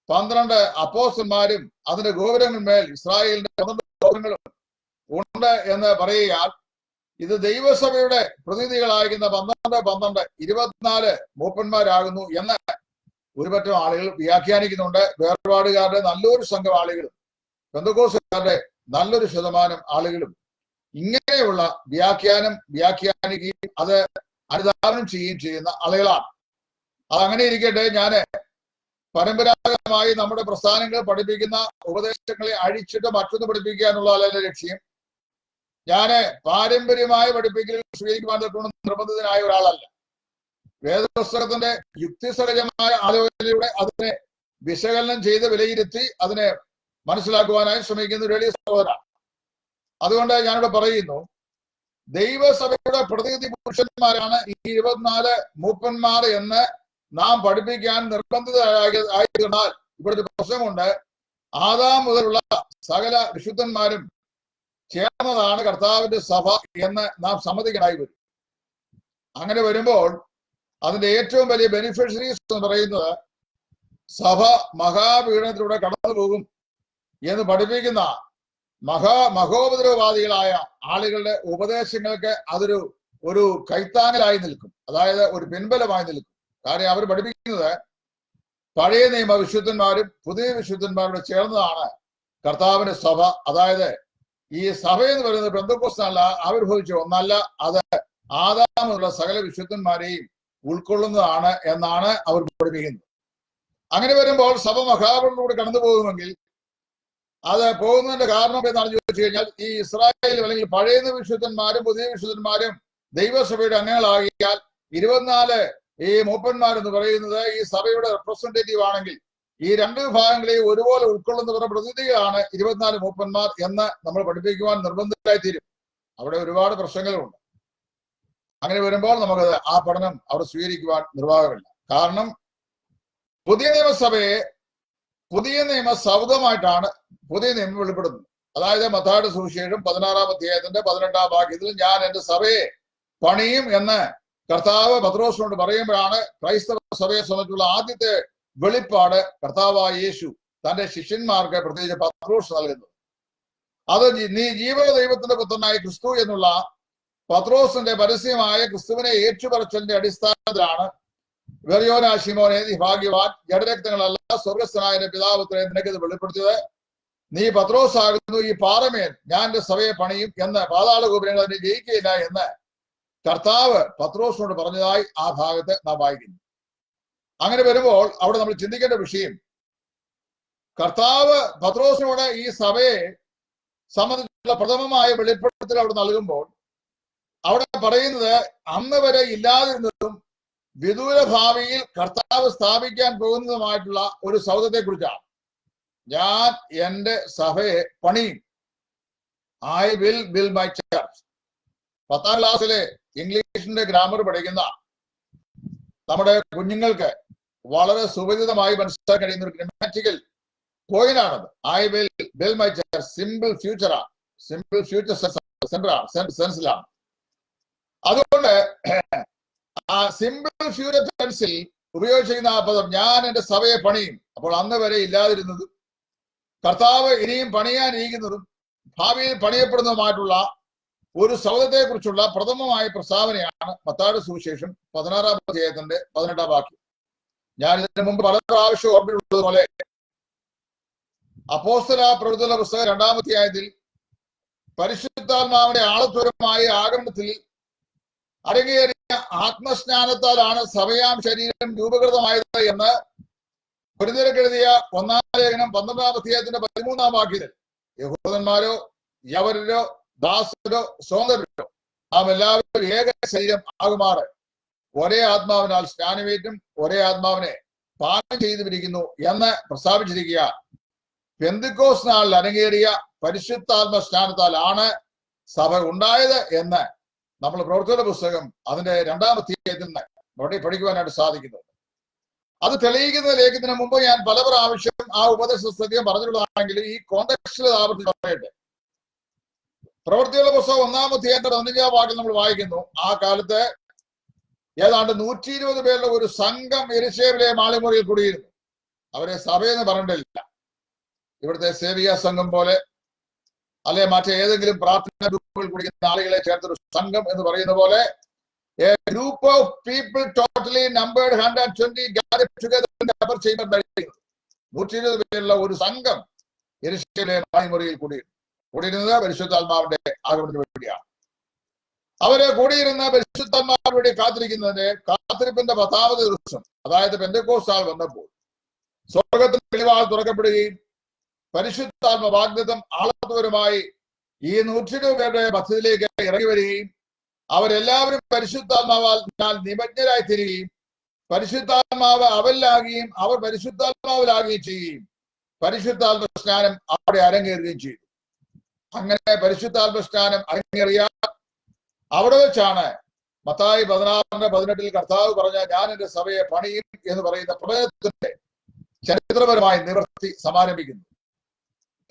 12 അപ്പോസ്റ്റലന്മാരും അതിന്റെ ഗോപുരങ്ങളിന്മേൽ ഇസ്രായേലിന്റെ 12 ഗോപുരങ്ങളും ഉണ്ട് എന്ന് പറയുകയാൽ ഇത് ദൈവസഭയുടെ പ്രതിനിധികളായിരിക്കുന്ന 12, 12, 24 മൂപ്പന്മാരാകുന്നു എന്ന് ഒരുപറ്റം ആളുകൾ വ്യാഖ്യാനിക്കുന്നുണ്ട്. വേർപാടുകാരുടെ നല്ലൊരു സംഘം ആളുകളും പെന്തക്കോസ്തുകാരുടെ നല്ലൊരു ശതമാനം ആളുകളും ഇങ്ങനെയുള്ള വ്യാഖ്യാനിക്കുകയും അത് അനുധാവനം ചെയ്യുകയും ചെയ്യുന്ന ആളുകളാണ്. അതങ്ങനെ ഇരിക്കട്ടെ, ഞാൻ പരമ്പരാഗതമായി നമ്മുടെ പ്രസ്ഥാനങ്ങൾ പഠിപ്പിക്കുന്ന ഉപദേശങ്ങളെ അഴിച്ചിട്ട് മറ്റൊന്ന് പഠിപ്പിക്കുക എന്നുള്ളതല്ല എന്റെ ലക്ഷ്യം. ഞാന് പാരമ്പര്യമായ പഠിപ്പിക്കൽ സ്വീകരിക്കുവാൻ നിർബന്ധിതനായ ഒരാളല്ല. വേദപുസ്തകത്തിന്റെ യുക്തിസഹജമായ ആലോചനയിലൂടെ അതിനെ വിശകലനം ചെയ്ത് വിലയിരുത്തി അതിനെ മനസ്സിലാക്കുവാനായി ശ്രമിക്കുന്ന ഒരു വലിയ സഹോദരനാണ്. അതുകൊണ്ട് ഞാനിവിടെ പറയുന്നു, ദൈവസഭയുടെ പ്രതിനിധി പുരുഷന്മാരാണ് ഈ 24 മൂപ്പന്മാർ എന്ന് നാം പഠിപ്പിക്കാൻ നിർബന്ധിതരായതിനാൽ ഇവിടുത്തെ പ്രശ്നമുണ്ട്. ആദാം മുതലുള്ള സകല വിശുദ്ധന്മാരും ചേർന്നതാണ് കർത്താവിന്റെ സഭ എന്ന് നാം സമ്മതിക്കണായി വരും. അങ്ങനെ വരുമ്പോൾ അതിന്റെ ഏറ്റവും വലിയ ബെനിഫിഷ്യറീസ് എന്ന് പറയുന്നത് സഭ മഹാപീഡനത്തിലൂടെ കടന്നു പോകും എന്ന് പഠിപ്പിക്കുന്ന മഹോപദ്രവവാദികളായ ആളുകളുടെ ഉപദേശങ്ങൾക്ക് ഒരു കൈത്താങ്ങലായി നിൽക്കും, അതായത് ഒരു പിൻബലമായി നിൽക്കും. കാര്യം അവർ പഠിപ്പിക്കുന്നത് പഴയ നിയമ വിശുദ്ധന്മാരും പുതിയ വിശുദ്ധന്മാരോട് ചേർന്നതാണ് കർത്താവിന്റെ സഭ. അതായത് ഈ സഭ എന്ന് പറയുന്നത് പെന്തക്കോസ്തല്ല ആവിർഭവിച്ച ഒന്നല്ല, അത് ആദാമുള്ള സകല വിശുദ്ധന്മാരെയും ഉൾക്കൊള്ളുന്നതാണ് എന്നാണ് അവർ പഠിപ്പിക്കുന്നത്. അങ്ങനെ വരുമ്പോൾ സഭ മഹാപീഡനത്തിലൂടെ കടന്നു പോകുമെങ്കിൽ അത് പോകുന്നതിന്റെ കാരണം എന്താണെന്ന് ചോദിച്ചു കഴിഞ്ഞാൽ, ഈ ഇസ്രായേൽ അല്ലെങ്കിൽ പഴയ വിശുദ്ധന്മാരും പുതിയ വിശുദ്ധന്മാരും ദൈവസഭയുടെ അംഗങ്ങളാകിയാൽ 24 ഈ മൂപ്പന്മാരെന്ന് പറയുന്നത് ഈ സഭയുടെ റെപ്രസെന്റേറ്റീവ് ആണെങ്കിൽ ഈ 2 വിഭാഗങ്ങളെയും ഒരുപോലെ ഉൾക്കൊള്ളുന്നവരുടെ പ്രതിനിധികളാണ് 24 മൂപ്പന്മാർ എന്ന് നമ്മൾ പഠിപ്പിക്കുവാൻ നിർബന്ധിതരായി തീരും. അവിടെ ഒരുപാട് പ്രശ്നങ്ങളുണ്ട്. അങ്ങനെ വരുമ്പോൾ നമുക്ക് ആ പഠനം അവിടെ സ്വീകരിക്കുവാൻ നിർവാഹമില്ല. കാരണം പുതിയ നിയമസഭയെ പുതിയ നിയമ സൗധമായിട്ടാണ് പുതിയ നിയമം വെളിപ്പെടുന്നത്. അതായത് മത്തായിയുടെ സുവിശേഷം 16-ാം അധ്യായത്തിന്റെ 18-ാം വാക്യത്തിൽ ഞാൻ എന്റെ സഭയെ പണിയും എന്ന് കർത്താവ് പത്രോസിനോട് പറയുമ്പോഴാണ് ക്രൈസ്തവ സഭയെ സംബന്ധിച്ചുള്ള ആദ്യത്തെ വെളിപ്പാട് കർത്താവായ യേശു തന്റെ ശിഷ്യന്മാർക്ക് പ്രത്യേകിച്ച് പത്രോസ് നൽകുന്നത്. അത് നീ ജീവന ദൈവത്തിന്റെ പുത്രനായ ക്രിസ്തു എന്നുള്ള പത്രോസിന്റെ പരസ്യമായ ക്രിസ്തുവിനെ ഏറ്റുപറച്ചലിന്റെ അടിസ്ഥാനത്തിലാണ് വെറിയോനാ ശിമോനെ നീ ഭാഗ്യവാൻ, ജഡരക്തങ്ങളല്ല സ്വർഗസ്ഥനായ പിതാപുത്രനെ നിനക്കിത് വെളിപ്പെടുത്തിയത്. നീ പത്രോസ് ആകുന്നു, ഈ പാറമേൽ ഞാൻ എന്റെ സഭയെ പണിയും എന്ന് പാതാള ഗോപുരങ്ങൾ അതിനെ ജയിക്കുകയില്ല എന്ന് കർത്താവ് പത്രോസിനോട് പറഞ്ഞതായി ആ ഭാഗത്ത് നാം വായിക്കുന്നു. അങ്ങനെ വരുമ്പോൾ അവിടെ നമ്മൾ ചിന്തിക്കേണ്ട വിഷയം, കർത്താവ് പത്രോസിനോട് ഈ സഭയെ സംബന്ധിച്ചുള്ള പ്രഥമമായ വെളിപ്പെടുത്തൽ അവിടെ നൽകുമ്പോൾ അവിടെ പറയുന്നത് അന്ന് വരെ ഇല്ലാതിരുന്നതും വിദൂര ഭാവിയിൽ കർത്താവ് സ്ഥാപിക്കാൻ പോകുന്നതുമായിട്ടുള്ള ഒരു സൗധത്തെ കുറിച്ചാണ്. ഞാൻ എന്റെ സഭയെ പണിയും. I will build my church. 10ാം ക്ലാസ്സിലെ ഇംഗ്ലീഷിന്റെ ഗ്രാമർ പഠിക്കുന്ന നമ്മുടെ കുഞ്ഞുങ്ങൾക്ക് വളരെ സുപരിചിതമായി മനസ്സിലാക്കാൻ കഴിയുന്ന ഒരു ഗ്രാമറ്റിക്കൽ പോയിന്റ് ആണത്. I will build my church. Simple ഫ്യൂച്ചറാണ്, സിമ്പിൾ ഫ്യൂച്ചർ സെൻസിലാണ്. സിമ്പിൾ ഫ്യൂച്ചർ ടെൻസിൽ ഉപയോഗിച്ചിരിക്കുന്ന ആ പദം ഞാൻ എന്റെ സഭയെ പണിയും. അപ്പോൾ അന്ന് വരെ ഇല്ലാതിരുന്നതും കർത്താവ് ഇനിയും പണിയാനിരിക്കുന്നതും ഭാവിയിൽ പണിയപ്പെടുന്നതുമായിട്ടുള്ള ഒരു സൗധത്തെ കുറിച്ചുള്ള പ്രഥമമായ പ്രസ്താവനയാണ് മത്തായിയുടെ സുവിശേഷം 16-ാം അധ്യായത്തിന്റെ 18-ാം വാക്യം. ഞാൻ ഇതിനു മുമ്പ് പല പ്രാവശ്യം ഓർമ്മിട്ടുള്ളതുപോലെ അപ്പോസ്തല പ്രവൃത്തികളുടെ പുസ്തകം 2-ാം അധ്യായത്തിൽ പരിശുദ്ധാത്മാവിന്റെ ആളത്വരമായ ആഗമനത്തിൽ അരങ്ങേറിയ ആത്മസ്നാനത്താലാണ് സഭയാം ശരീരം രൂപകൃതമായത് എന്ന് കൊരിന്ത്യർക്ക് എഴുതിയ 1-ാം ലേഖനം 12-ാം അധ്യായത്തിന്റെ 13-ാം വാക്യത്തിൽ യഹൂദന്മാരോ യവരോ ദാസരോ സ്വതന്ത്രരോ നാം എല്ലാവരും ഏക ശരീരം ആകുമാറ് ഒരേ ആത്മാവിനാൽ സ്നാനമേറ്റും ഒരേ ആത്മാവിനെ പാനം ചെയ്തുപിരിക്കുന്നു എന്ന് പ്രസ്താവിച്ചിരിക്കുക. പെന്തിക്കോസ് നാളിൽ അരങ്ങേറിയ പരിശുദ്ധാത്മ സ്നാനത്താൽ ആണ് സഭ ഉണ്ടായത് എന്ന് നമ്മൾ പ്രവൃത്തിയുടെ പുസ്തകം അതിന്റെ 2-ാം അധ്യായത്തിൽ നിന്ന് അവിടെ പഠിക്കുവാനായിട്ട് സാധിക്കുന്നത്. അത് തെളിയിക്കുന്ന ലേഖനത്തിന് മുമ്പ് ഞാൻ പല പ്രാവശ്യം ആ ഉപദേശ സത്യം പറഞ്ഞിട്ടുള്ളതാണെങ്കിലും ഈ കോണ്ടെക്സ്റ്റിൽ ആവർത്തിച്ച് പറയട്ടെ. പ്രവൃത്തിയുടെ പുസ്തകം 1-ാം അധ്യായത്തിന്റെ 15-ാം വാക്യം നമ്മൾ വായിക്കുന്നു. ആ കാലത്ത് ഏതാണ്ട് 120 പേരുടെ ഒരു സംഘം യെരൂശലേമിലെ മാളിമുറിയിൽ കൂടിയിരുന്നു. അവരെ സഭയെന്ന് പറഞ്ഞിട്ടില്ല. ഇവിടുത്തെ സേവിയ സംഘം പോലെ അല്ലെ മറ്റേതെങ്കിലും പ്രാർത്ഥന ഗ്രൂപ്പുകൾ കുടിക്കുന്ന ആളുകളെ ചേർത്തൊരു സംഘം എന്ന് പറയുന്ന പോലെ a group of people totally numbered 120 gathered together in the upper chamber. 120 പേരുള്ള ഒരു സംഘം യെരൂശലേമിലെ മാളിമുറിയിൽ കൂടിയിരുന്നത് പരിശുദ്ധാത്മാവിന്റെ ആഗമനത്തിന് വേണ്ടിയാണ്. അവരെ കൂടിയിരുന്ന പരിശുദ്ധാത്മാവിന് വേണ്ടി കാത്തിരിക്കുന്നതിന്റെ കാത്തിരിപ്പിന്റെ 10-ാമത് ദിവസം, അതായത് പെന്തക്കോസ്ത് നാൾ വന്നപ്പോൾ സ്വർഗത്തിൽ കിളിവാതിൽ തുറക്കപ്പെടുകയും പരിശുദ്ധാത്മ വാഗ്ദത്തം ആളത്വരമായി ഈ 120 പേരുടെ മധ്യത്തിലേക്ക് ഇറങ്ങി വരികയും അവരെല്ലാവരും പരിശുദ്ധാത്മാവാൽ നിമജ്ഞരായി തീരുകയും പരിശുദ്ധാത്മാവ് അവരിലാകുകയും അവർ പരിശുദ്ധാത്മാവിലാകുകയും ചെയ്യുകയും പരിശുദ്ധാത്മ സ്നാനം അവിടെ അരങ്ങേറുകയും ചെയ്തു. അങ്ങനെ പരിശുദ്ധാത്മ സ്നാനം അരങ്ങേറിയ അവിടെ വെച്ചാണ് മത്തായി 16-18 കർത്താവ് പറഞ്ഞ ഞാൻ എന്റെ സഭയെ പണിയും എന്ന് പറയുന്ന പ്രവചനത്തിന്റെ ചരിത്രപരമായ നിവൃത്തി സമാരംഭിക്കുന്നു.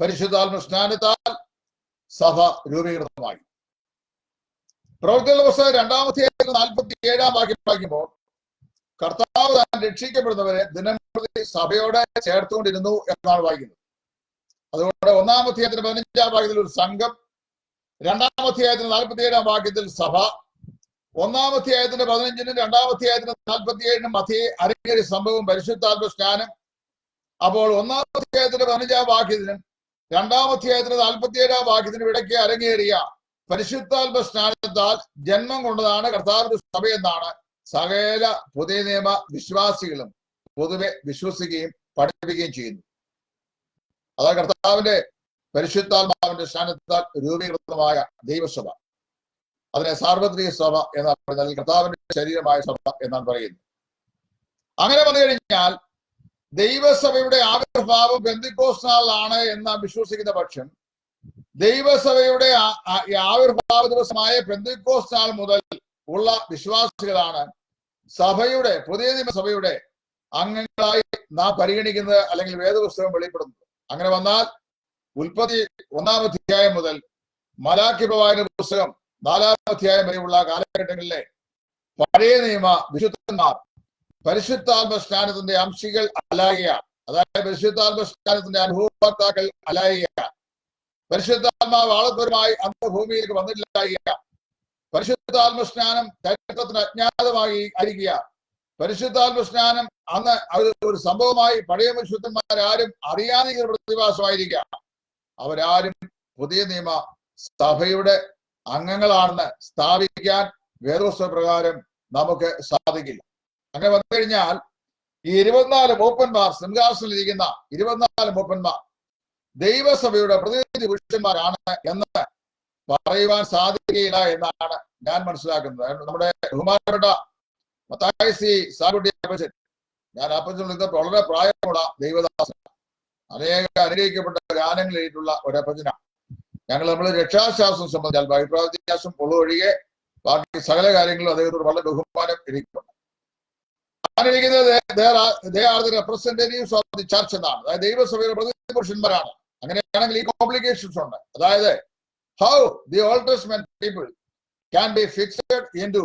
പരിശുദ്ധാത്മ സ്നാനത്താൽ സഭ രൂപീകൃതമായി. പ്രവൃത്തികളുടെ പുസ്തകം 2-ാം അധ്യായത്തിൽ 47-ാം വാക്യം വായിക്കുമ്പോൾ കർത്താവ് താൻ രക്ഷിക്കപ്പെടുന്നവരെ ദിനംപ്രതി സഭയോടെ ചേർത്തുകൊണ്ടിരുന്നു എന്നാണ് വായിക്കുന്നത്. അതുകൊണ്ട് 1-ാം അധ്യായത്തിന് 15-ാം വാക്യത്തിൽ ഒരു സംഘം, 2-ാം അധ്യായത്തിന് 47-ാം വാക്യത്തിൽ സഭ, 1-ാം അധ്യായത്തിന്റെ 15-നും 2-ാം അധ്യായത്തിന് 47-നും മധ്യേ അരങ്ങേറിയ സംഭവം പരിശുദ്ധാത്മ സ്നാനം. അപ്പോൾ 1-ാം അധ്യായത്തിന്റെ 15-ാം വാക്യത്തിനും 2-ാം അധ്യായത്തിന് 47-ാം വാക്യത്തിനും ഇടയ്ക്ക് അരങ്ങേറിയ പരിശുദ്ധാത്മ സ്നാനത്താൽ ജന്മം കൊണ്ടതാണ് കർത്താവിന്റെ സഭയെന്നാണ് സകല പുതിയ നിയമ വിശ്വാസികളും പൊതുവെ വിശ്വസിക്കുകയും പഠിപ്പിക്കുകയും ചെയ്യുന്നു. അതാണ് കർത്താവിന്റെ പരിശുദ്ധാത്മാവിന്റെ സ്നാനത്താൽ രൂപീകൃതമായ ദൈവസഭ. അതിനെ സാർവത്രിക സഭ എന്നാണ് പറയുന്നത്, കർത്താവിന്റെ ശരീരമായ സഭ എന്നാണ് പറയുന്നത്. അങ്ങനെ വന്നു കഴിഞ്ഞാൽ ദൈവസഭയുടെ ആവിർഭാവം പെന്തക്കോസ്ത് നാളിലാണ് എന്ന് വിശ്വസിക്കുന്ന പക്ഷം ദൈവസഭയുടെ ആവിർഭാവ ദിവസമായ പെന്തക്കോസ്ത് നാൾ മുതൽ ഉള്ള വിശ്വാസികളാണ് സഭയുടെ പുതിയ നിയമസഭയുടെ അംഗങ്ങളായി നാം പരിഗണിക്കുന്നത് അല്ലെങ്കിൽ വേദപുസ്തകം വെളിപ്പെടുന്നത്. അങ്ങനെ വന്നാൽ ഉൽപ്പത്തി 1-ാം അധ്യായം മുതൽ മലാക്കി പ്രവാചന പുസ്തകം 4-ാം അധ്യായം വരെയുള്ള കാലഘട്ടങ്ങളിലെ പഴയ നിയമ വിശുദ്ധന്മാർ പരിശുദ്ധാത്മ സ്നാനത്തിന്റെ അംശികൾ അല്ലായികയാണ്. അതായത് പരിശുദ്ധാത്മ സ്നാനത്തിന്റെ അനുഭവത്താക്കൾ അല്ലായികയാണ്. പരിശുദ്ധാത്മാവ് ആളത്വരമായി അന്ന് ഭൂമിയിലേക്ക് വന്നിട്ടില്ലായിക. പരിശുദ്ധാത്മ സ്നാനം ചരിത്രത്തിന് അജ്ഞാതമായി ആയിരിക്കുക. പരിശുദ്ധാത്മ സ്നാനം അന്ന് ഒരു സംഭവമായി പഴയ വിശുദ്ധന്മാരാരും അറിയാതെ പ്രതിഭാസമായിരിക്കുക. അവരാരും പുതിയ നിയമ സഭയുടെ അംഗങ്ങളാണെന്ന് സ്ഥാപിക്കാൻ വേദപുസ്തക പ്രകാരം നമുക്ക് സാധിക്കില്ല. അങ്ങനെ വന്നു കഴിഞ്ഞാൽ ഈ 24 മൂപ്പന്മാർ, സിംഹാസനത്തിലിരിക്കുന്ന 24 മൂപ്പന്മാർ ദൈവസഭയുടെ പ്രതിനിധി പുരുഷന്മാരാണ് എന്ന് പറയുവാൻ സാധിക്കുകയില്ല എന്നാണ് ഞാൻ മനസ്സിലാക്കുന്നത്. നമ്മുടെ ബഹുമാനപ്പെട്ട മത്തായി സി സാകുട്ടി അപ്പച്ചൻ, ഞാൻ അപ്പച്ചൻ വളരെ പ്രായമുള്ള ദൈവദാസൻ, അനേക അനുഗ്രഹിക്കപ്പെട്ട ഗാനങ്ങൾ എഴുതിയിട്ടുള്ള ഒരപ്പച്ചനാണ്. നമ്മൾ രക്ഷാശാസ്ത്രം സംബന്ധിച്ചാൽ അഭിപ്രായ വ്യത്യാസം ഒഴികെ ബാക്കി സകല കാര്യങ്ങളും അദ്ദേഹത്തോട് വളരെ ബഹുമാനം ഇരിക്കുന്നുണ്ട്. റെപ്രസെന്റേറ്റീവ്സ് ഓഫ് ദി ചർച്ച് എന്നാണ്, അതായത് ദൈവസഭയുടെ പ്രതിനിധി പുരുഷന്മാരാണ്. അങ്ങനെയാണെങ്കിൽ ഈ കോംപ്ലിക്കേഷൻസ് ഉണ്ട്. അതായത് how the old testament people can be fixed into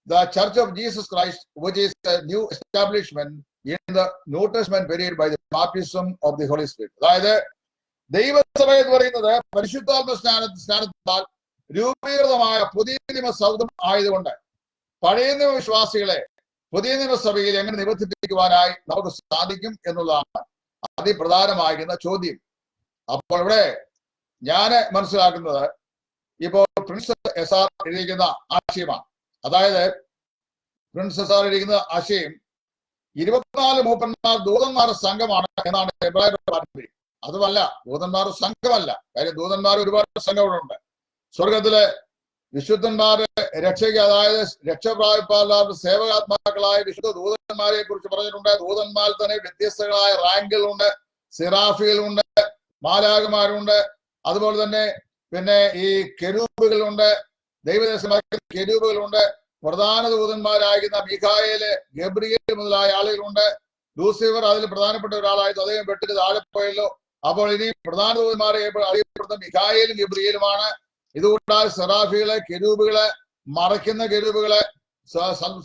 the Church of Jesus Christ, which is a new establishment in the New Testament period by the baptism of the Holy Spirit. അതായത് ദൈവസഭ എന്ന് പറയുന്നത് പരിശുദ്ധാത്മ സ്നാനത്താൽ രൂപീകൃതമായ പുതിയ നിയമസൗധം ആയതുകൊണ്ട് പഴയ നിയമ വിശ്വാസികളെ പുതിയ നിയമസഭയിൽ എങ്ങനെ നിബന്ധിപ്പിക്കുവാനായി നമുക്ക് സാധിക്കും എന്നുള്ളതാണ് അതിപ്രധാനമായിരുന്ന ചോദ്യം. അപ്പോൾ ഇവിടെ ഞാൻ മനസ്സിലാക്കുന്നത് ഇപ്പോൾ പ്രിൻസ് SR എഴുതിയിരിക്കുന്ന ആശയമാണ്. അതായത് പ്രിൻസ് SR എഴുതിയിരിക്കുന്ന ആശയം 24 മൂപ്പന്മാർ ദൂതന്മാരുടെ സംഘമാണ് എന്നാണ് എബ്രായരുടെ പാരമ്പര്യം. അതുമല്ല, ദൂതന്മാരുടെ സംഘമല്ല. കാര്യം ദൂതന്മാർ ഒരുപാട് സംഘങ്ങളുണ്ട്. സ്വർഗത്തിലെ വിശുദ്ധന്മാരെ രക്ഷയ്ക്ക്, അതായത് രക്ഷപ്രാപിപ്പാരുടെ സേവകാത്മാക്കളായ വിശുദ്ധ ദൂതന്മാരെ കുറിച്ച് പറഞ്ഞിട്ടുണ്ട്. ദൂതന്മാർ തന്നെ വ്യത്യസ്തങ്ങളായ റാങ്കുകളുണ്ട്, സിറാഫികളുണ്ട്, മാലാഖമാരുണ്ട്, അതുപോലെ തന്നെ പിന്നെ ഈ കെരൂബുകളുണ്ട്, ദൈവദേശമായ കെരൂബുകളുണ്ട്, പ്രധാന ദൂതന്മാരായിരുന്ന മീഖായേല്, ഗബ്രിയേൽ മുതലായ ആളുകളുണ്ട്. ലൂസിഫർ അതിൽ പ്രധാനപ്പെട്ട ഒരാളായിരുന്നു, അദ്ദേഹം വെട്ടിട്ട് താഴെ പോയല്ലോ. അപ്പോൾ ഇനി പ്രധാന ദൂതന്മാരെ അറിയപ്പെടുന്ന മീഖായേലും ഗബ്രിയേലുമാണ്. ഇതുകൂടാതെ സെറാഫികളെ, കെരൂബുകളെ, മറയ്ക്കുന്ന കെരൂബുകളെ,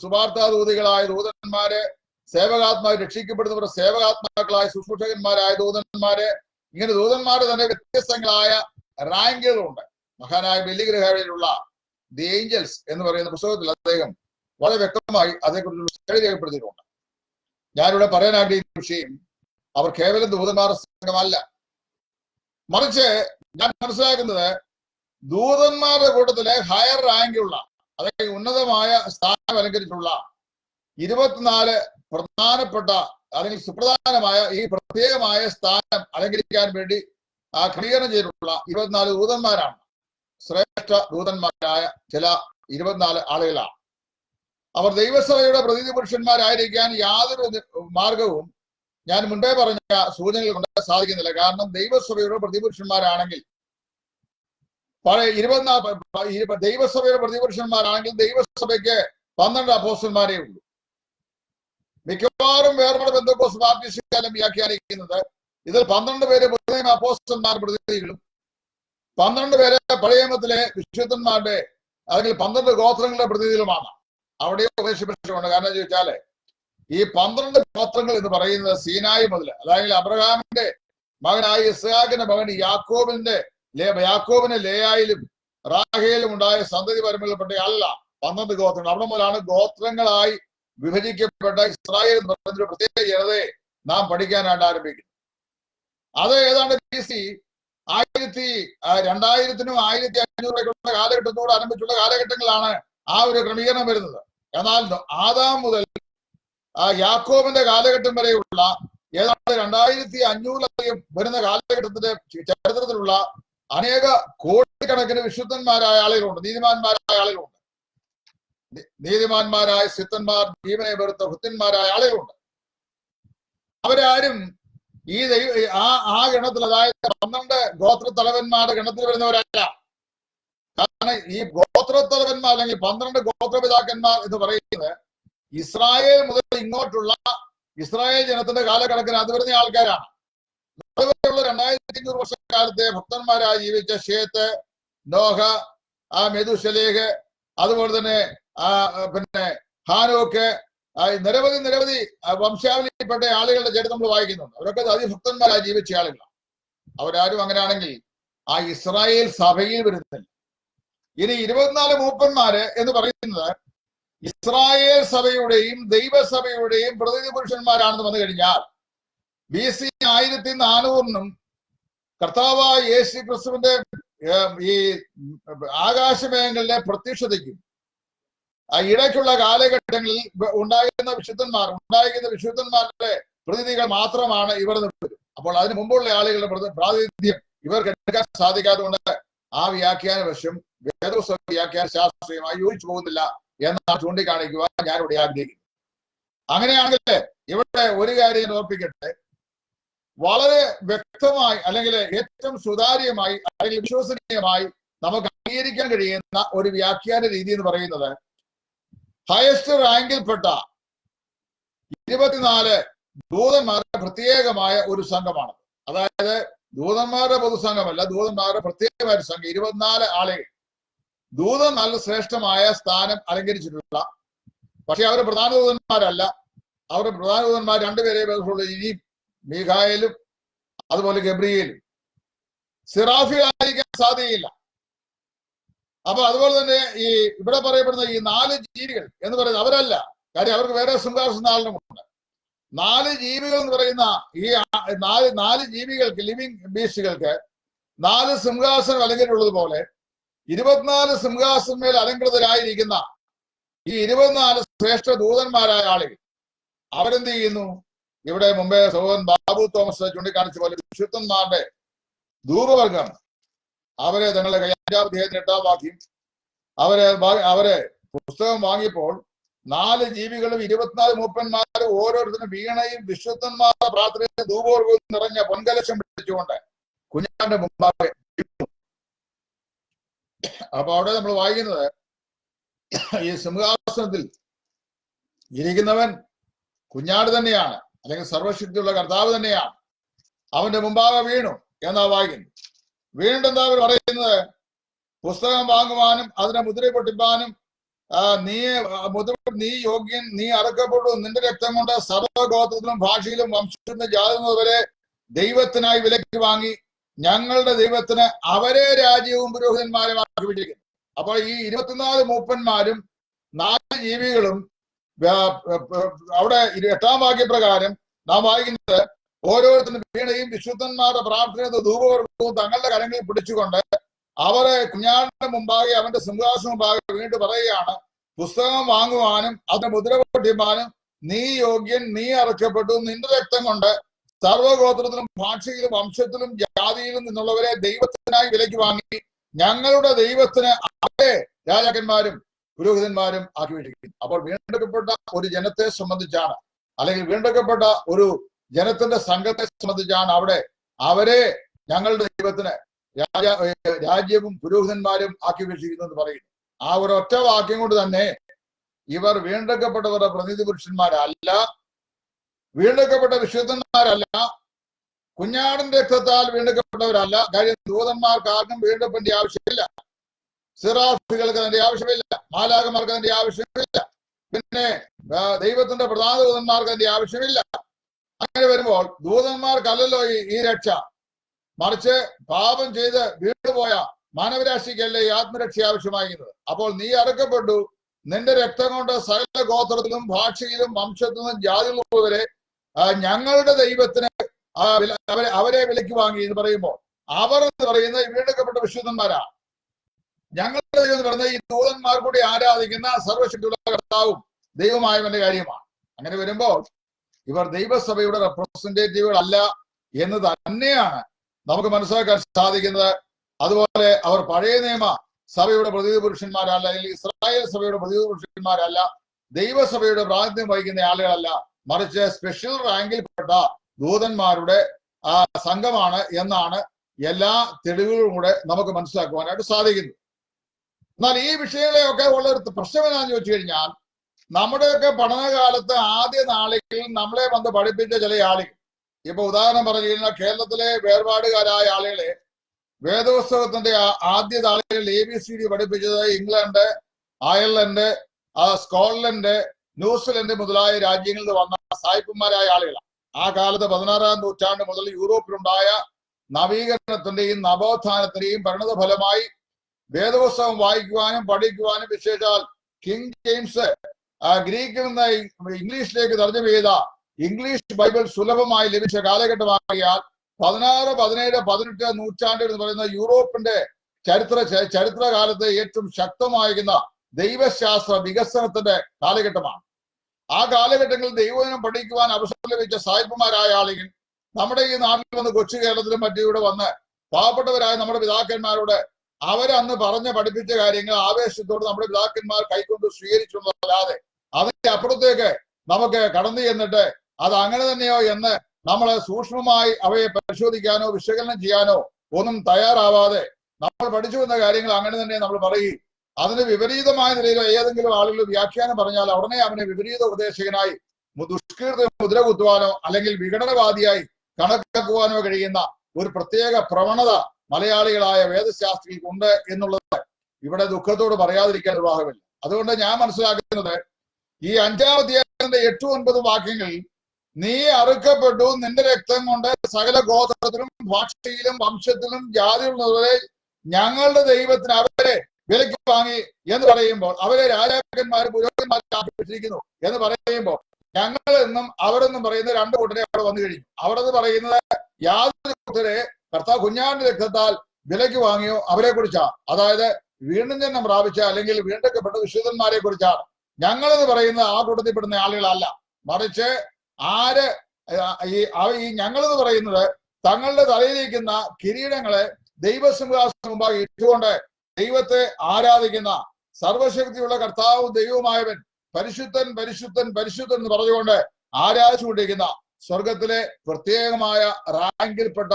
സുവാർത്താദൂതികളായ ദൂതന്മാര്, സേവകാത്മാവ് രക്ഷിക്കപ്പെടുന്നവർ സേവകാത്മാക്കളായ ശുശ്രൂഷകന്മാരായ ദൂതന്മാര്, ഇങ്ങനെ ദൂതന്മാര് തന്നെ വ്യത്യസ്തങ്ങളായ റാങ്കുകളുണ്ട്. മഹാനായ ബലിഗ്രഹയിലുള്ള ദി ഏഞ്ചൽസ് എന്ന് പറയുന്ന പുസ്തകത്തിൽ അദ്ദേഹം വളരെ വ്യക്തമായി അതേക്കുറിച്ച് സ്റ്റഡി രേഖപ്പെടുത്തിയിട്ടുണ്ട്. ഞാനിവിടെ പറയാൻ ആഗ്രഹിക്കുന്ന വിഷയം അവർ കേവലം ദൂതന്മാരുടെ സംഘമല്ല, മറിച്ച് ഞാൻ മനസ്സിലാക്കുന്നത് ദൂതന്മാരുടെ കൂട്ടത്തിലെ ഹയർ റാങ്കുള്ള, അതായത് ഉന്നതമായ സ്ഥാനം അലങ്കരിച്ചിട്ടുള്ള 24 പ്രധാനപ്പെട്ട അല്ലെങ്കിൽ സുപ്രധാനമായ ഈ പ്രത്യേകമായ സ്ഥാനം അലങ്കരിക്കാൻ വേണ്ടി ക്രമീകരണം ചെയ്തിട്ടുള്ള 24 ദൂതന്മാരാണ്. ശ്രേഷ്ഠ ദൂതന്മാരായ ചില 24 ആളുകളാണ്. അവർ ദൈവസഭയുടെ പ്രതിനിധി പുരുഷന്മാരായിരിക്കാൻ യാതൊരു മാർഗവും ഞാൻ മുൻപേ പറഞ്ഞ സൂചനകൾ കൊണ്ട് സാധിക്കുന്നില്ല. കാരണം ദൈവസഭയുടെ പ്രതിപുരുഷന്മാരാണെങ്കിൽ ദൈവസഭയുടെ പ്രതിപുരുഷന്മാരാണെങ്കിൽ ദൈവസഭയ്ക്ക് 12 അപ്പോസ്തലന്മാരേ ഉള്ളൂ. മിക്കവാറും വേർപെട പെന്തക്കോസ്ത് ബാപ്റ്റിസ്റ്റുകാരും വ്യാഖ്യാനിക്കുന്നത് ഇതിൽ 12 പേര് പുതിയ അപ്പോസ്തലന്മാർ പ്രതിനിധികളും 12 പേര് പഴയ നിയമത്തിലെ വിശുദ്ധന്മാരുടെ അല്ലെങ്കിൽ 12 ഗോത്രങ്ങളുടെ പ്രതിനിധികളുമാണ്. അവിടെ ഉപദേശിപ്പിച്ചിട്ടുണ്ട്. കാരണം ചോദിച്ചാല് ഈ 12 ഗോത്രങ്ങൾ എന്ന് പറയുന്നത് സീനായി മുതൽ, അതായത് അബ്രഹാമിന്റെ മകനായ ഇസ്ഹാക്കിന്റെ മകൻ യാക്കോബിന് ലേയായിലും റാഹേലും ഉണ്ടായ സന്തതി പരമ്പരയിൽപ്പെട്ട അല്ല 12 ഗോത്രങ്ങൾ. അവിടെ മുതലാണ് ഗോത്രങ്ങളായി വിഭജിക്കപ്പെട്ട ഇസ്രായേൽ എന്ന് പറയുന്ന പ്രത്യേക ജനതയെ നാം പഠിക്കാനായിട്ട് ആരംഭിക്കുന്നത്. അത് ഏതാണ്ട് BC 2000-നും 1500 കാലഘട്ടത്തോട് ആരംഭിച്ചുള്ള കാലഘട്ടങ്ങളിലാണ് ആ ഒരു ക്രമീകരണം വരുന്നത്. എന്നാൽ ആദാം മുതൽ യാക്കോബിന്റെ കാലഘട്ടം വരെയുള്ള ഏതാണ്ട് 2500 വരുന്ന കാലഘട്ടത്തിന്റെ ചരിത്രത്തിലുള്ള അനേക കോടിക്കണക്കിന് വിശുദ്ധന്മാരായ ആളുകളുണ്ട്, നീതിമാന്മാരായ ആളുകളുണ്ട്, നീതിമാന്മാരായ സിദ്ധന്മാർ, ജീവനെ വെറുത്ത ഭൃത്യന്മാരായ ആളുകളുണ്ട്. അവരാരും ഈ ആ ഗണത്തിൽ, അതായത് 12 ഗോത്ര തലവന്മാരുടെ ഗണത്തിൽ വരുന്നവരല്ല. കാരണം ഈ ഗോത്രത്തലവന്മാർ അല്ലെങ്കിൽ 12 ഗോത്രപിതാക്കന്മാർ എന്ന് പറയുന്നത് ഇസ്രായേൽ മുതൽ ഇങ്ങോട്ടുള്ള ഇസ്രായേൽ ജനത്തിന്റെ കാലക്കണക്കിന് അത് വരുന്ന ആൾക്കാരാണ്. അതുവരെയുള്ള 2500 വർഷക്കാലത്തെ ഭക്തന്മാരായി ജീവിച്ച ഷേത്ത്, നോഹ, മെതുശലേഹ്, അതുപോലെ തന്നെ പിന്നെ ഹാനോക്ക്, നിരവധി വംശാവലിയിൽപ്പെട്ട ആളുകളുടെ ചരിത്രം നമ്മൾ വായിക്കുന്നുണ്ട്. അവരൊക്കെ അതിഭക്തന്മാരായി ജീവിച്ച ആളുകളാണ്. അവരാരും അങ്ങനെയാണെങ്കിൽ ആ ഇസ്രായേൽ സഭയിൽ വരുന്നില്ല. ഇനി 24 മൂപ്പന്മാര് എന്ന് പറയുന്നത് ഇസ്രായേൽ സഭയുടെയും ദൈവസഭയുടെയും പ്രതിനിധി പുരുഷന്മാരാണെന്ന് വന്നു കഴിഞ്ഞാൽ BC 1400-നും കർത്താവായ യേശു ക്രിസ്തുവിന്റെ ഈ ആകാശമേഖലയിലെ പ്രത്യക്ഷതയ്ക്കും ഇടയ്ക്കുള്ള കാലഘട്ടങ്ങളിൽ ഉണ്ടായിരുന്ന വിശുദ്ധന്മാരുടെ പ്രതിനിധികൾ മാത്രമാണ് ഇവർ നിൽക്കുന്നത്. അപ്പോൾ അതിന് മുമ്പുള്ള ആളുകളുടെ പ്രാതിനിധ്യം ഇവർക്ക് എടുക്കാൻ സാധിക്കാത്തതുകൊണ്ട് ആ വ്യാഖ്യാന വശം വേദപുസ്തക വ്യാഖ്യാന ശാസ്ത്രീയമായി യോജിച്ചു പോകുന്നില്ല എന്നാണ് ചൂണ്ടിക്കാണിക്കുവാൻ ഞാനിവിടെ ആഗ്രഹിക്കുന്നു. അങ്ങനെയാണെങ്കിൽ ഇവിടെ ഒരു കാര്യം ഞാൻ ഓർപ്പിക്കട്ടെ, വളരെ വ്യക്തമായി അല്ലെങ്കിൽ ഏറ്റവും സുതാര്യമായി അല്ലെങ്കിൽ വിശ്വസനീയമായി നമുക്ക് അംഗീകരിക്കാൻ കഴിയുന്ന ഒരു വ്യാഖ്യാന രീതി എന്ന് പറയുന്നത് ഹയസ്റ്റ് റാങ്കിൽപ്പെട്ട 24 ദൂതന്മാരുടെ പ്രത്യേകമായ ഒരു സംഘമാണ്. അതായത് ദൂതന്മാരുടെ പൊതുസംഘമല്ല, ദൂതന്മാരുടെ പ്രത്യേകമായ ഒരു സംഘം, 24 ആളുകൾ. ദൂതൻ നല്ല ശ്രേഷ്ഠമായ സ്ഥാനം അലങ്കരിച്ചിട്ടുള്ള പക്ഷെ അവർ പ്രധാന ദൂതന്മാരല്ല. അവരുടെ പ്രധാന ദൂതന്മാർ രണ്ടുപേരെ ബന്ധമുള്ളൂ, ഇനി മീഖായേലും അതുപോലെ ഗബ്രിയേലും. സിറാഫിലായിരിക്കാൻ സാധ്യതയില്ല. അപ്പൊ അതുപോലെ തന്നെ ഈ ഇവിടെ പറയപ്പെടുന്ന ഈ 4 ജീവികൾ എന്ന് പറയുന്നത് അവരല്ല. കാര്യം അവർക്ക് വേറെ സിംഹാസനാളുമുണ്ട്. 4 ജീവികൾ എന്ന് പറയുന്ന ഈ 4 ജീവികൾക്ക്, ലിവിങ് ബീസ്റ്റുകൾക്ക് 4 സിംഹാസനം അലങ്കരിച്ചുള്ളതുപോലെ 24 സിംഹാസനമേൽ അലങ്കൃതരായിരിക്കുന്ന ഈ 24 ശ്രേഷ്ഠ ദൂതന്മാരായ ആളുകൾ അവരെന്ത് ചെയ്യുന്നു? ഇവിടെ മുമ്പേ സഹോദരൻ ബാബു തോമസ് ചൂണ്ടിക്കാണിച്ച പോലെ വിശുദ്ധന്മാരുടെ ധൂപവർഗം അവരെ തങ്ങളുടെ 5-ാം വാക്യം അവരെ പുസ്തകം വാങ്ങിയപ്പോൾ 4 ജീവികളും 24 മൂപ്പന്മാരും ഓരോരുത്തരും വീണയും വിശുദ്ധന്മാരുടെ പ്രാർത്ഥനയും ധൂപവർഗവും നിറഞ്ഞ പൊൻകലശം പിടിച്ചുകൊണ്ട് കുഞ്ഞാന്റെ മുമ്പാകെ. അപ്പൊ അവിടെ നമ്മൾ വായിക്കുന്നത് ഈ സിംഹാസനത്തിൽ ഇരിക്കുന്നവൻ കുഞ്ഞാട് തന്നെയാണ്, അല്ലെങ്കിൽ സർവശക്തിയുള്ള കർത്താവ് തന്നെയാണ്. അവന്റെ മുമ്പാകെ വീണു എന്നാ വായിക്കുന്നു. വീണ്ടും എന്താ അവർ പറയുന്നത്? പുസ്തകം വാങ്ങുവാനും അതിനെ മുദ്ര പൊട്ടിപ്പാനും നീ യോഗ്യൻ, നീ അറക്കപ്പെട്ടു, നിന്റെ രക്തം കൊണ്ട് സർവ്വഗോത്രത്തിലും ഭാഷയിലും വംശത്തിലും ജാതുന്നവരെ ദൈവത്തിനായി വിലക്ക് വാങ്ങി ഞങ്ങളുടെ ദൈവത്തിന് അവരെ രാജ്യവും പുരോഹിതന്മാരും ആക്കിവിട്ടിരിക്കുന്നു. അപ്പോൾ ഈ 24 മൂപ്പന്മാരും 4 ജീവികളും അവിടെ 8-ാം വാക്യപ്രകാരം നാം വായിക്കുന്നത് ഓരോരുത്തരും വീണയും വിശുദ്ധന്മാരുടെ പ്രാർത്ഥനയുടെ ധൂപവർഗവും തങ്ങളുടെ കരങ്ങളിൽ പിടിച്ചുകൊണ്ട് അവരെ കുഞ്ഞാടിന്റെ മുമ്പാകെ അവന്റെ സിംഹാസന മുമ്പാകെ വീണ്ടും പറയുകയാണ്, പുസ്തകം വാങ്ങുവാനും അതിന്റെ മുദ്ര പൊട്ടിപ്പാനും നീ യോഗ്യൻ, നീ അറക്കപ്പെട്ടു, നിന്റെ രക്തം കൊണ്ട് സർവ്വഗോത്രത്തിലും ഭാഷയിലും വംശത്തിലും ജാതിയിലും നിന്നുള്ളവരെ ദൈവത്തിനായി വിലയ്ക്ക് വാങ്ങി ഞങ്ങളുടെ ദൈവത്തിന് അവരെ രാജാക്കന്മാരും പുരോഹിതന്മാരും ആക്കി വെച്ചിരിക്കുന്നു. അപ്പോൾ വീണ്ടെടുക്കപ്പെട്ട ഒരു ജനത്തെ സംബന്ധിച്ചാണ്, അല്ലെങ്കിൽ വീണ്ടെടുക്കപ്പെട്ട ഒരു ജനത്തിന്റെ സംഘത്തെ സംബന്ധിച്ചാണ് അവിടെ അവരെ ഞങ്ങളുടെ ദൈവത്തിന് രാജ്യവും പുരോഹിതന്മാരും ആക്കി വെച്ചിരിക്കുന്നു എന്ന് പറയുന്നു. ആ ഒരൊറ്റ വാക്യം കൊണ്ട് തന്നെ ഇവർ വീണ്ടെടുക്കപ്പെട്ടവരുടെ പ്രതിനിധി പുരുഷന്മാരല്ല, വീണ്ടെടുക്കപ്പെട്ട വിശുദ്ധന്മാരല്ല, കുഞ്ഞാടിന്റെ രക്തത്താൽ വീണ്ടെടുക്കപ്പെട്ടവരല്ല. കാര്യം ദൂതന്മാർക്ക് ആർക്കും വീണ്ടെടുപ്പിന്റെ ആവശ്യമില്ല, സിറാഫികൾക്ക് അതിന്റെ ആവശ്യമില്ല, മാലാഖമാർക്ക് അതിന്റെ ആവശ്യമില്ല, പിന്നെ ദൈവത്തിന്റെ പ്രധാന ദൂതന്മാർക്ക് അതിന്റെ ആവശ്യമില്ല. അങ്ങനെ വരുമ്പോൾ ദൂതന്മാർക്കല്ലല്ലോ ഈ രക്ഷ, മറിച്ച് പാപം ചെയ്ത് വീണ്ടുപോയ മാനവരാശിക്കല്ലേ ഈ ആത്മരക്ഷ ആവശ്യമായിരുന്നത്. അപ്പോൾ നീ അറക്കപ്പെട്ടു, നിന്റെ രക്തം കൊണ്ട് സകല ഗോത്രത്തിലും ഭാഷയിലും വംശത്തിലും ജാതികളുള്ളവരെ ഞങ്ങളുടെ ദൈവത്തിന് അവരെ വിലയ്ക്ക് വാങ്ങി എന്ന് പറയുമ്പോൾ അവർ എന്ന് പറയുന്നത് വീണ്ടെടുക്കപ്പെട്ട വിശുദ്ധന്മാരാണ്. ഞങ്ങളുടെ ദൈവം എന്ന് പറയുന്നത് ഈ ദൂതന്മാർ കൂടി ആരാധിക്കുന്ന സർവശക്തിയുള്ള കർത്താവും ദൈവമായവന്റെ കാര്യമാണ്. അങ്ങനെ വരുമ്പോൾ ഇവർ ദൈവസഭയുടെ റെപ്രസെന്റേറ്റീവുകൾ അല്ല എന്ന് തന്നെയാണ് നമുക്ക് മനസ്സിലാക്കാൻ സാധിക്കുന്നത്. അതുപോലെ അവർ പഴയ നിയമ സഭയുടെ പ്രതിനിധി പുരുഷന്മാരല്ല, അല്ലെങ്കിൽ ഇസ്രായേൽ സഭയുടെ പ്രതിനിധി പുരുഷന്മാരല്ല, ദൈവസഭയുടെ പ്രാതിനിധ്യം വഹിക്കുന്ന ആളുകളല്ല, മറിച്ച് സ്പെഷ്യൽ റാങ്കിൽപ്പെട്ട ദൂതന്മാരുടെ സംഘമാണ് എന്നാണ് എല്ലാ തെളിവുകളും കൂടെ നമുക്ക് മനസ്സിലാക്കുവാനായിട്ട് സാധിക്കുന്നത്. എന്നാൽ ഈ വിഷയങ്ങളെയൊക്കെ ഉള്ള ഒരു പ്രശ്നം എന്താണെന്ന് ചോദിച്ചു കഴിഞ്ഞാൽ, നമ്മുടെയൊക്കെ പഠനകാലത്ത് ആദ്യ നാളുകളിൽ നമ്മളെ വന്ന് പഠിപ്പിച്ച ചില ആളുകൾ, ഇപ്പൊ ഉദാഹരണം പറഞ്ഞു കഴിഞ്ഞാൽ കേരളത്തിലെ വേർപാടുകാരായ ആളുകളെ വേദപുസ്തകത്തിന്റെ ആദ്യ നാളുകളിൽ ABCD പഠിപ്പിച്ചത് ഇംഗ്ലണ്ട്, അയർലൻഡ്, സ്കോട്ട്ലൻഡ്, ന്യൂസിലൻഡ് മുതലായ രാജ്യങ്ങളിൽ നിന്ന് വന്ന സായിപ്പന്മാരായ ആളുകളാണ്. ആ കാലത്ത് 16-ാം നൂറ്റാണ്ട് മുതൽ യൂറോപ്പിലുണ്ടായ നവീകരണത്തിന്റെയും നവോത്ഥാനത്തിന്റെയും പരിണത ഫലമായി വേദപുസ്തകം വായിക്കുവാനും പഠിക്കുവാനും, വിശേഷാൽ കിങ് ജെയിംസ് ഗ്രീക്കിൽ നിന്ന് ഇംഗ്ലീഷിലേക്ക് തർജ്ജമ ചെയ്ത ഇംഗ്ലീഷ് ബൈബിൾ സുലഭമായി ലഭിച്ച കാലഘട്ടമാകിയാൽ 16, 17, 18 നൂറ്റാണ്ടിൽ എന്ന് പറയുന്ന യൂറോപ്പിന്റെ ചരിത്രകാലത്ത് ഏറ്റവും ശക്തമായിരുന്ന ദൈവശാസ്ത്ര വികസനത്തിന്റെ കാലഘട്ടമാണ്. ആ കാലഘട്ടങ്ങളിൽ ദൈവവചനം പഠിക്കുവാൻ അവസരം ലഭിച്ച സായിപ്പന്മാരായ ആളുകൾ നമ്മുടെ ഈ നാട്ടിൽ വന്ന് കൊച്ചു കേരളത്തിലും മറ്റും ഇവിടെ വന്ന് പാവപ്പെട്ടവരായ നമ്മുടെ പിതാക്കന്മാരോട് അവരന്ന് പഠിപ്പിച്ച കാര്യങ്ങൾ ആവേശത്തോട് നമ്മുടെ പിതാക്കന്മാർ കൈക്കൊണ്ട് സ്വീകരിച്ചുള്ളതല്ലാതെ അതിന്റെ അപ്പുറത്തേക്ക് നമുക്ക് കടന്നു ചെന്നിട്ട് അത് അങ്ങനെ തന്നെയോ എന്ന് നമ്മൾ സൂക്ഷ്മമായി അവയെ പരിശോധിക്കാനോ വിശകലനം ചെയ്യാനോ ഒന്നും തയ്യാറാവാതെ നമ്മൾ പഠിച്ചു വന്ന കാര്യങ്ങൾ അങ്ങനെ തന്നെ നമ്മൾ പറയും. അതിന് വിപരീതമായ നിലയിൽ ഏതെങ്കിലും ആളുകൾ വ്യാഖ്യാനം പറഞ്ഞാൽ ഉടനെ അവനെ വിപരീത ഉപദേശകനായി ദുഷ്കീർത്തി മുദ്ര കുത്തുവാനോ അല്ലെങ്കിൽ വിഘടനവാദിയായി കണക്കാക്കുവാനോ കഴിയുന്ന ഒരു പ്രത്യേക പ്രവണത മലയാളികളായ വേദശാസ്ത്രികൾക്കുണ്ട് എന്നുള്ളത് ഇവിടെ ദുഃഖത്തോട് പറയാതിരിക്കാൻ നിർവാഹമില്ല. അതുകൊണ്ട് ഞാൻ മനസ്സിലാക്കുന്നത് ഈ 5-ാം അധ്യായത്തിന്റെ 8-9 വാക്യങ്ങൾ, നീ അറുക്കപ്പെട്ടു, നിന്റെ രക്തം കൊണ്ട് സകല ഗോത്രത്തിലും ഭാഷയിലും വംശത്തിലും ജാതിയുള്ളവരെ ഞങ്ങളുടെ ദൈവത്തിന് അവരെ വിലയ്ക്ക് വാങ്ങി എന്ന് പറയുമ്പോൾ, അവരെ രാജാക്കന്മാരും പുരോഹിതന്മാരാക്കിയിരിക്കുന്നു എന്ന് പറയുമ്പോൾ, ഞങ്ങൾ എന്നും അവരെന്നും പറയുന്ന 2 കൂട്ടരെ അവിടെ വന്നു കഴിഞ്ഞു. അവിടെ പറയുന്നത് യാതൊരു കൂട്ടരെ കർത്താവ് കുഞ്ഞാന്റെ രക്തത്താൽ വിലയ്ക്ക് വാങ്ങിയോ അവരെ കുറിച്ചാണ്. അതായത് വീണ്ടും ജന്മം പ്രാപിച്ച അല്ലെങ്കിൽ വീണ്ടെടുക്കപ്പെട്ട വിശുദ്ധന്മാരെ കുറിച്ചാണ്. ഞങ്ങളെന്ന് പറയുന്ന ആ കൂട്ടത്തിൽപ്പെടുന്ന ആളുകളല്ല, മറിച്ച് ഈ ഞങ്ങളെന്ന് പറയുന്നത് തങ്ങളുടെ തലയിലിരിക്കുന്ന കിരീടങ്ങളെ ദൈവസിംഹാസനം മുമ്പാകെ ഇട്ടുകൊണ്ട് ദൈവത്തെ ആരാധിക്കുന്ന സർവശക്തിയുള്ള കർത്താവും ദൈവവുമായവൻ പരിശുദ്ധൻ പരിശുദ്ധൻ പരിശുദ്ധൻ എന്ന് പറഞ്ഞുകൊണ്ട് ആരാധിച്ചുകൊണ്ടിരിക്കുന്ന സ്വർഗത്തിലെ പ്രത്യേകമായ റാങ്കിൽപ്പെട്ട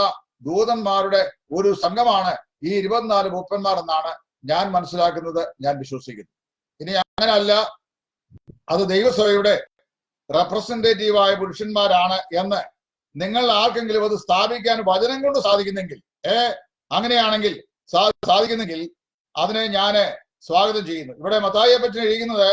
ദൂതന്മാരുടെ ഒരു സംഘമാണ് ഈ 24 മൂപ്പന്മാർ എന്നാണ് ഞാൻ മനസ്സിലാക്കുന്നത്, ഞാൻ വിശ്വസിക്കുന്നു. ഇനി അങ്ങനല്ല, അത് ദൈവസഭയുടെ റെപ്രസെന്റേറ്റീവായ പുരുഷന്മാരാണ് എന്ന് നിങ്ങൾ ആർക്കെങ്കിലും അത് സ്ഥാപിക്കാൻ വചനം കൊണ്ട് സാധിക്കുന്നെങ്കിൽ, അങ്ങനെയാണെങ്കിൽ സാധിക്കുന്നെങ്കിൽ അതിനെ ഞാൻ സ്വാഗതം ചെയ്യുന്നു. ഇവിടെ മത്തായിയെ പറ്റി എഴുതുന്നത്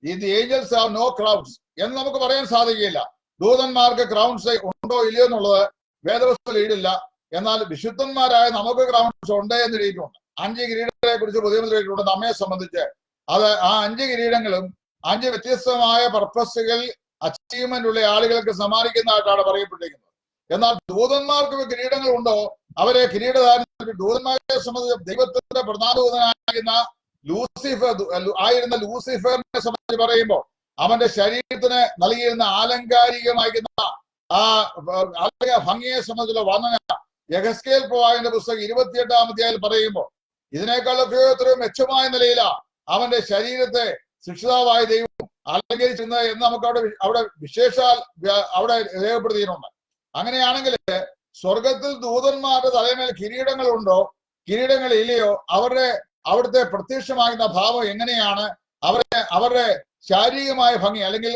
the angels have no crowns എന്ന് നമുക്ക് പറയാൻ സാധിക്കുകയില്ല. ദൂതന്മാർക്ക് ക്രൗൺസ് ഉണ്ടോ ഇല്ലയോ എന്നുള്ളത് വേദപുസ്തകത്തിൽ എഴുതില്ല. എന്നാൽ വിശുദ്ധന്മാരായ നമുക്ക് ക്രൗൺസ് ഉണ്ട് എന്ന് എഴുതിയിട്ടുണ്ട്. 5 കിരീടങ്ങളെ കുറിച്ച് പുതിയ എഴുതിയിട്ടുണ്ട്. നമ്മെ സംബന്ധിച്ച് അത് ആ 5 കിരീടങ്ങളും 5 വ്യത്യസ്തമായ പർപ്പസുകൾ അച്ചീവ്മെന്റ് ഉള്ള ആളുകൾക്ക് സമ്മാനിക്കുന്നതായിട്ടാണ് പറയപ്പെട്ടിരിക്കുന്നത്. എന്നാൽ ദൂതന്മാർക്ക് കിരീടങ്ങൾ ഉണ്ടോ? അവരെ കിരീടധാരി ദൂതന്മാരെ സംബന്ധിച്ച് ദൈവത്തിന്റെ പ്രധാന ദൂതനായിരുന്ന ലൂസിഫറിനെ സംബന്ധിച്ച് പറയുമ്പോൾ അവന്റെ ശരീരത്തിന് നൽകിയിരുന്ന ആലങ്കാരികമായിരുന്ന ആ ഭംഗിയെ സംബന്ധിച്ചുള്ള വർണ്ണന യെഹെസ്കേൽ പ്രവാചകന്റെ പുസ്തകം 28-ാം അധ്യായത്തിൽ പറയുമ്പോൾ ഇതിനേക്കാളൊക്കെ എത്രയോ മെച്ചമായ നിലയിലാണ് അവന്റെ ശരീരത്തെ ശിക്ഷിതാവായ ദൈവം അലങ്കരിച്ചിരുന്നത് എന്ന് നമുക്ക് അവിടെ വിശേഷാൽ അവിടെ രേഖപ്പെടുത്തിയിട്ടുണ്ട്. അങ്ങനെയാണെങ്കിൽ സ്വർഗത്തിൽ ദൂതന്മാരുടെ തലമേൽ കിരീടങ്ങളുണ്ടോ കിരീടങ്ങൾ ഇല്ലയോ, അവിടുത്തെ പ്രത്യക്ഷമാകുന്ന ഭാവം എങ്ങനെയാണ്, അവരുടെ ശാരീരികമായ ഭംഗി അല്ലെങ്കിൽ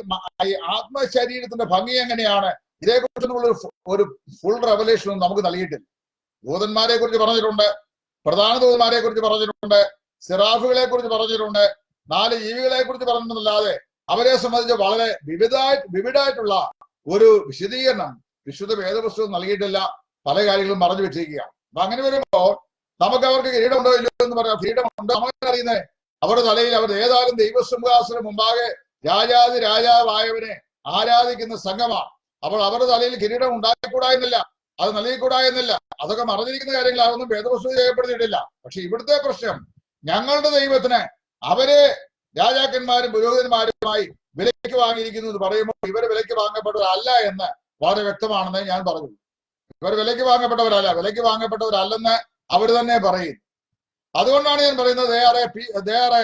ആത്മശരീരത്തിന്റെ ഭംഗി എങ്ങനെയാണ്, ഇതേക്കുറിച്ചുള്ള ഒരു ഫുൾ റെവലേഷൻ നമുക്ക് നൽകിയിട്ടില്ല. ദൂതന്മാരെ കുറിച്ച് പറഞ്ഞിട്ടുണ്ട്, പ്രധാന ദൂതന്മാരെ കുറിച്ച് പറഞ്ഞിട്ടുണ്ട്, സിറാഫുകളെ കുറിച്ച് പറഞ്ഞിട്ടുണ്ട്, 4 ജീവികളെ കുറിച്ച് പറഞ്ഞിട്ടുണ്ടല്ലാതെ അവരെ സംബന്ധിച്ച് വളരെ വിവിധമായിട്ടുള്ള ഒരു വിശദീകരണം വിശുദ്ധ വേദപുസ്തകം നൽകിയിട്ടില്ല. പല കാര്യങ്ങളും പറഞ്ഞു വെച്ചിരിക്കുകയാണ്. അപ്പൊ അങ്ങനെ വരുമ്പോൾ നമുക്ക് അവർക്ക് കിരീടമുണ്ടോ ഇല്ലയോ എന്ന് പറയാം. കിരീടമുണ്ടോ നമുക്ക് അറിയുന്നത് അവരുടെ തലയിൽ അവർ ഏതായാലും ദൈവസിംഹാസനം മുമ്പാകെ രാജാവായവനെ ആരാധിക്കുന്ന സംഘമാണ്. അപ്പോൾ അവരുടെ തലയിൽ കിരീടം ഉണ്ടായിക്കൂടായെന്നില്ല, അത് നൽകിക്കൂടായെന്നില്ല. അതൊക്കെ മറഞ്ഞിരിക്കുന്ന കാര്യങ്ങളാണെന്നും വേദപുസ്തകം രേഖപ്പെടുത്തിയിട്ടില്ല. പക്ഷെ ഇവിടുത്തെ പ്രശ്നം ഞങ്ങളുടെ ദൈവത്തിന് അവരെ രാജാക്കന്മാരും പുരോഹിതന്മാരുമായി വിലയ്ക്ക് വാങ്ങിയിരിക്കുന്നു എന്ന് പറയുമ്പോൾ ഇവർ വിലയ്ക്ക് വാങ്ങപ്പെട്ടവരല്ല എന്ന് വളരെ വ്യക്തമാണെന്ന് ഞാൻ പറഞ്ഞു. ഇവർ വിലയ്ക്ക് വാങ്ങപ്പെട്ടവരല്ലെന്ന് അവർ തന്നെ പറയും. അതുകൊണ്ടാണ് ഞാൻ പറയുന്നത് they are a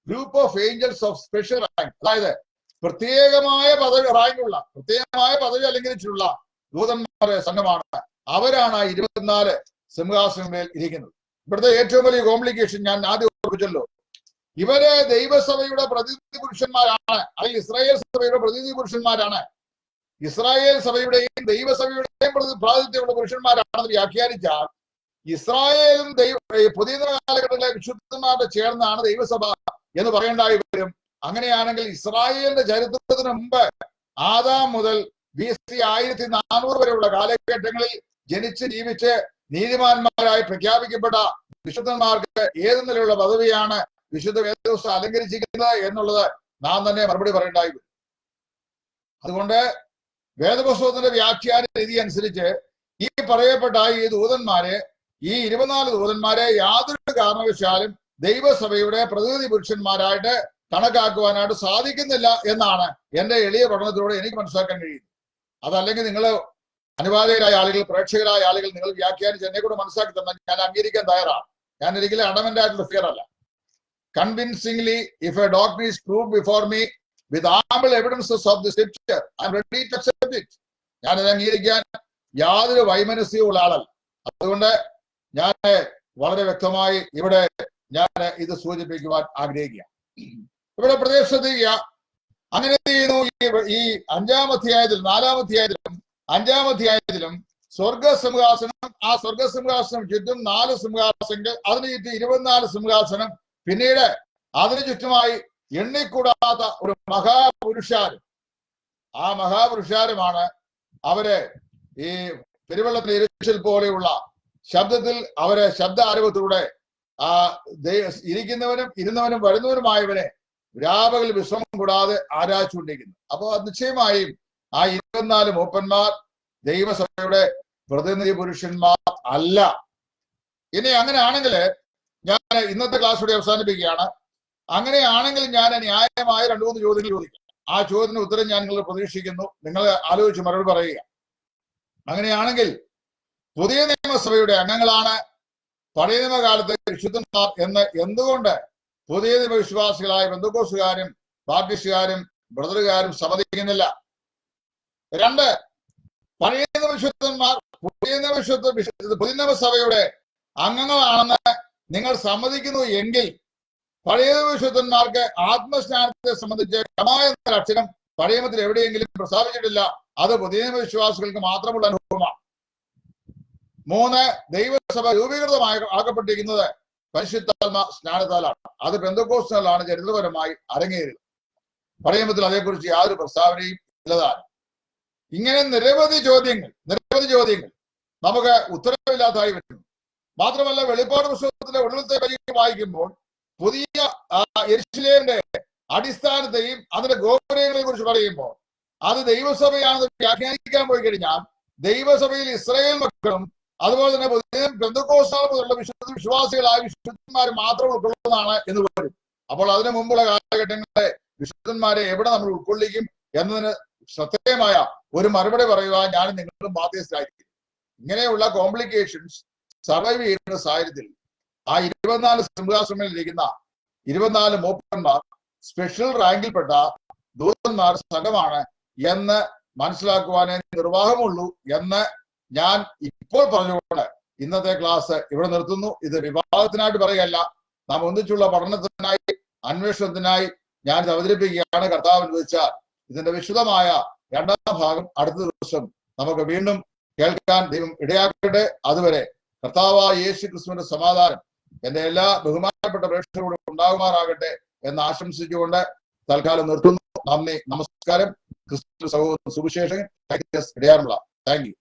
group of angels of special rank. അതായത് പ്രത്യേകമായ പദവി അലങ്കരിച്ചിട്ടുള്ള ദൂതന്മാരുടെ സംഘമാണ്. അവരാണ് 24 സിംഹാസനമേൽ ഇരിക്കുന്നത്. ഇവിടുത്തെ ഏറ്റവും വലിയ കോംപ്ലിക്കേഷൻ ഞാൻ ആദ്യം ഓർപ്പിച്ചല്ലോ, ഇവര് ദൈവസഭയുടെ പ്രതിനിധി പുരുഷന്മാരാണ്, അല്ലെങ്കിൽ ഇസ്രായേൽ സഭയുടെ പ്രതിനിധി പുരുഷന്മാരാണ്. ഇസ്രായേൽ സഭയുടെയും ദൈവസഭയുടെയും പ്രാതിനിധ്യമുള്ള പുരുഷന്മാരാണെന്ന് വ്യാഖ്യാനിച്ചാൽ ഇസ്രായേലും പുതിയ കാലഘട്ടത്തിലെ വിശുദ്ധന്മാരുടെ ചേർന്നാണ് ദൈവസഭ എന്ന് പറയേണ്ടായി വരും. അങ്ങനെയാണെങ്കിൽ ഇസ്രായേലിന്റെ ചരിത്രത്തിന് മുമ്പ് ആദാം മുതൽ BC 1400 വരെയുള്ള കാലഘട്ടങ്ങളിൽ ജനിച്ച് ജീവിച്ച് നീതിമാന്മാരായി പ്രഖ്യാപിക്കപ്പെട്ട വിശുദ്ധന്മാർക്ക് ഏത് നിലയുള്ള പദവിയാണ് വിശുദ്ധ വേദപുസ്തകം അലങ്കരിച്ചിരിക്കുന്നത് എന്നുള്ളത് നാം തന്നെ മറുപടി പറയേണ്ടായി വരും. അതുകൊണ്ട് വേദപുസ്തകത്തിന്റെ വ്യാഖ്യാന രീതി അനുസരിച്ച് ഈ പറയപ്പെട്ട ഈ ദൂതന്മാരെ, ഈ 24 ദൂതന്മാരെ യാതൊരു കാരണവശാലും ദൈവസഭയുടെ പ്രതിനിധി പുരുഷന്മാരായിട്ട് കണക്കാക്കുവാനായിട്ട് സാധിക്കുന്നില്ല എന്നാണ് എന്റെ എളിയ പഠനത്തിലൂടെ എനിക്ക് മനസ്സിലാക്കാൻ കഴിയുന്നത്. അതല്ലെങ്കിൽ നിങ്ങൾ അനുവാദകരായ ആളുകൾ, പ്രേക്ഷകരായ ആളുകൾ നിങ്ങൾ വ്യാഖ്യാനിച്ച് എന്നെ കൂടെ മനസ്സിലാക്കി തന്നാൽ ഞാൻ അംഗീകരിക്കാൻ തയ്യാറാണ്. ഞാൻ ഒരിക്കലും അഡമന്റ് ആയിട്ടുള്ള ഫിയർ അല്ല. Convincingly if a doctor is proved before me with ample evidences of the scripture I am ready to accept it. ഞാനത് അംഗീകരിക്കാൻ യാതൊരു വൈമനസ്യവും ഉള്ള ആളല്ല. അതുകൊണ്ട് ഞാൻ വളരെ വ്യക്തമായി ഇവിടെ ഞാൻ ഇത് സൂചിപ്പിക്കുവാൻ ആഗ്രഹിക്കുക. ഇവിടെ പ്രദേശത്തേക്ക് അങ്ങനെ ചെയ്യുന്നു. ഈ 5-ാം അധ്യായത്തിൽ 4-ാം അധ്യായത്തിലും 5-ാം അധ്യായത്തിലും സ്വർഗസിംഹാസനം, ആ സ്വർഗസിംഹാസനം ചുറ്റും 4 സിംഹാസനങ്ങൾ, അതിന് ചുറ്റും 24 സിംഹാസനം, പിന്നീട് അതിനു ചുറ്റുമായി എണ്ണിക്കൂടാത്ത ഒരു മഹാപുരുഷാരുമാണ് അവര് ഈ പെരുവെള്ളത്തിൽ ഇരച്ചിൽ പോലെയുള്ള ശബ്ദത്തിൽ അവരെ ശബ്ദ ആരവത്തിലൂടെ ഇരിക്കുന്നവനും ഇരുന്നവനും വരുന്നവനുമായവനെ രാപകൽ വിശ്രമം കൂടാതെ ആരാധിച്ചുകൊണ്ടിരിക്കുന്നു. അപ്പോൾ നിശ്ചയമായും ആ 24 മൂപ്പന്മാർ ദൈവസഭയുടെ പ്രതിനിധി പുരുഷന്മാർ അല്ല. ഇനി അങ്ങനെയാണെങ്കിൽ ഞാൻ ഇന്നത്തെ ക്ലാസ് കൂടി അവസാനിപ്പിക്കുകയാണ്. അങ്ങനെയാണെങ്കിൽ ഞാൻ ന്യായമായ 2-3 ചോദ്യങ്ങൾ ചോദിക്കാം. ആ ചോദ്യത്തിന് ഉത്തരം ഞാൻ നിങ്ങൾ പ്രതീക്ഷിക്കുന്നു. നിങ്ങൾ ആലോചിച്ച് മറുപടി പറയുക. അങ്ങനെയാണെങ്കിൽ പുതിയ നിയമസഭയുടെ അംഗങ്ങളാണ് പഴയ നിയമകാലത്തെ വിശുദ്ധന്മാർ എന്ന് എന്തുകൊണ്ട് പുതിയ നിയമവിശ്വാസികളായ പെന്തക്കോസ്തുകാരും ബാപ്റ്റിസ്റ്റുകാരും ബ്രദറുകാരും സമ്മതിക്കുന്നില്ല? 2, പഴയ നിയമവിശുദ്ധന്മാർ പുതിയ നിയമസഭയുടെ അംഗങ്ങളാണെന്ന് നിങ്ങൾ സമ്മതിക്കുന്നു എങ്കിൽ പഴയ നിയമവിശുദ്ധന്മാർക്ക് ആത്മസ്നാനത്തെ സംബന്ധിച്ച് കമായ എന്ന അക്ഷരം പഴയ നിയമത്തിൽ എവിടെയെങ്കിലും പ്രസ്താവിച്ചിട്ടില്ല. അത് പുതിയ നിയമവിശ്വാസികൾക്ക് മാത്രമുള്ള അനുഭവമാണ്. 3, ദൈവസഭ ആക്കപ്പെട്ടിരിക്കുന്നത് പരിശുദ്ധാത്മ സ്നാനത്താലാണ്. അത് പെന്തക്കോസ്തുകളിലാണ് ചരിത്രപരമായി അരങ്ങേറിയത്. പഴയ നിയമത്തിൽ അതേക്കുറിച്ച് യാതൊരു പ്രസ്താവനയും ഇല്ലതാണ്. ഇങ്ങനെ നിരവധി ചോദ്യങ്ങൾ നമുക്ക് ഉത്തരവില്ലാതായി വരുന്നു. മാത്രമല്ല, വെളിപ്പാട് പുസ്തകത്തിലെ ഒടുവിലത്തെ പരീക്ഷ വായിക്കുമ്പോൾ പുതിയ യെരുശലേമിന്റെ അടിസ്ഥാനത്തെയും അതിന്റെ ഗോപുരങ്ങളെ കുറിച്ച് പറയുമ്പോൾ അത് ദൈവസഭയാണെന്ന് വ്യാഖ്യാനിക്കാൻ പോയി കഴിഞ്ഞാൽ ദൈവസഭയിൽ ഇസ്രായേൽ മക്കളും അതുപോലെ തന്നെ പുതിയ പെന്തക്കോസ്തുകൾ മുതലുള്ള വിശ്വാസികളായ വിശുദ്ധന്മാർ മാത്രം ഉൾക്കൊള്ളുന്നതാണ് എന്ന് വരും. അപ്പോൾ അതിനു മുമ്പുള്ള കാലഘട്ടങ്ങളിലെ വിശുദ്ധന്മാരെ എവിടെ നമ്മൾ ഉൾക്കൊള്ളിക്കും എന്നതിന് ശ്രദ്ധേയമായ ഒരു മറുപടി പറയുവാൻ ഞാൻ നിങ്ങളും ബാധ്യസ്ഥരായിരിക്കും. ഇങ്ങനെയുള്ള കോംപ്ലിക്കേഷൻസ് സർവൈവ് ചെയ്യുന്ന സാഹചര്യത്തിൽ ആ 24 സിംഹാസനങ്ങളിൽ ഇരിക്കുന്ന 24 മൂപ്പന്മാർ സ്പെഷ്യൽ റാങ്കിൽപ്പെട്ട ദൂതന്മാർ സംഘമാണ് എന്ന് മനസ്സിലാക്കുവാനേ നിർവാഹമുള്ളൂ എന്ന് ഞാൻ ഇപ്പോൾ പറഞ്ഞുകൊണ്ട് ഇന്നത്തെ ക്ലാസ് ഇവിടെ നിർത്തുന്നു. ഇത് വിവാഹത്തിനായിട്ട് പറയുകയല്ല, നാം ഒന്നിച്ചുള്ള പഠനത്തിനായി അന്വേഷണത്തിനായി ഞാൻ ഇത് അവതരിപ്പിക്കുകയാണ്. കർത്താവ് അനുവദിച്ചാൽ ഇതിന്റെ വിശദമായ 2ാം ഭാഗം അടുത്ത ദിവസം നമുക്ക് വീണ്ടും കേൾക്കാൻ ദൈവം ഇടയാക്കട്ടെ. അതുവരെ കർത്താവായ യേശു ക്രിസ്തുവിന്റെ സമാധാനം എന്റെ എല്ലാ ബഹുമാനപ്പെട്ട പ്രേക്ഷകരോടും ഉണ്ടാകുമാറാകട്ടെ എന്ന് ആശംസിച്ചുകൊണ്ട് തൽക്കാലം നിർത്തുന്നു. നന്ദി, നമസ്കാരം. ക്രിസ്തു സഹോദരൻ സുവിശേഷകൻ ഇടയാറുള്ള. Thank you.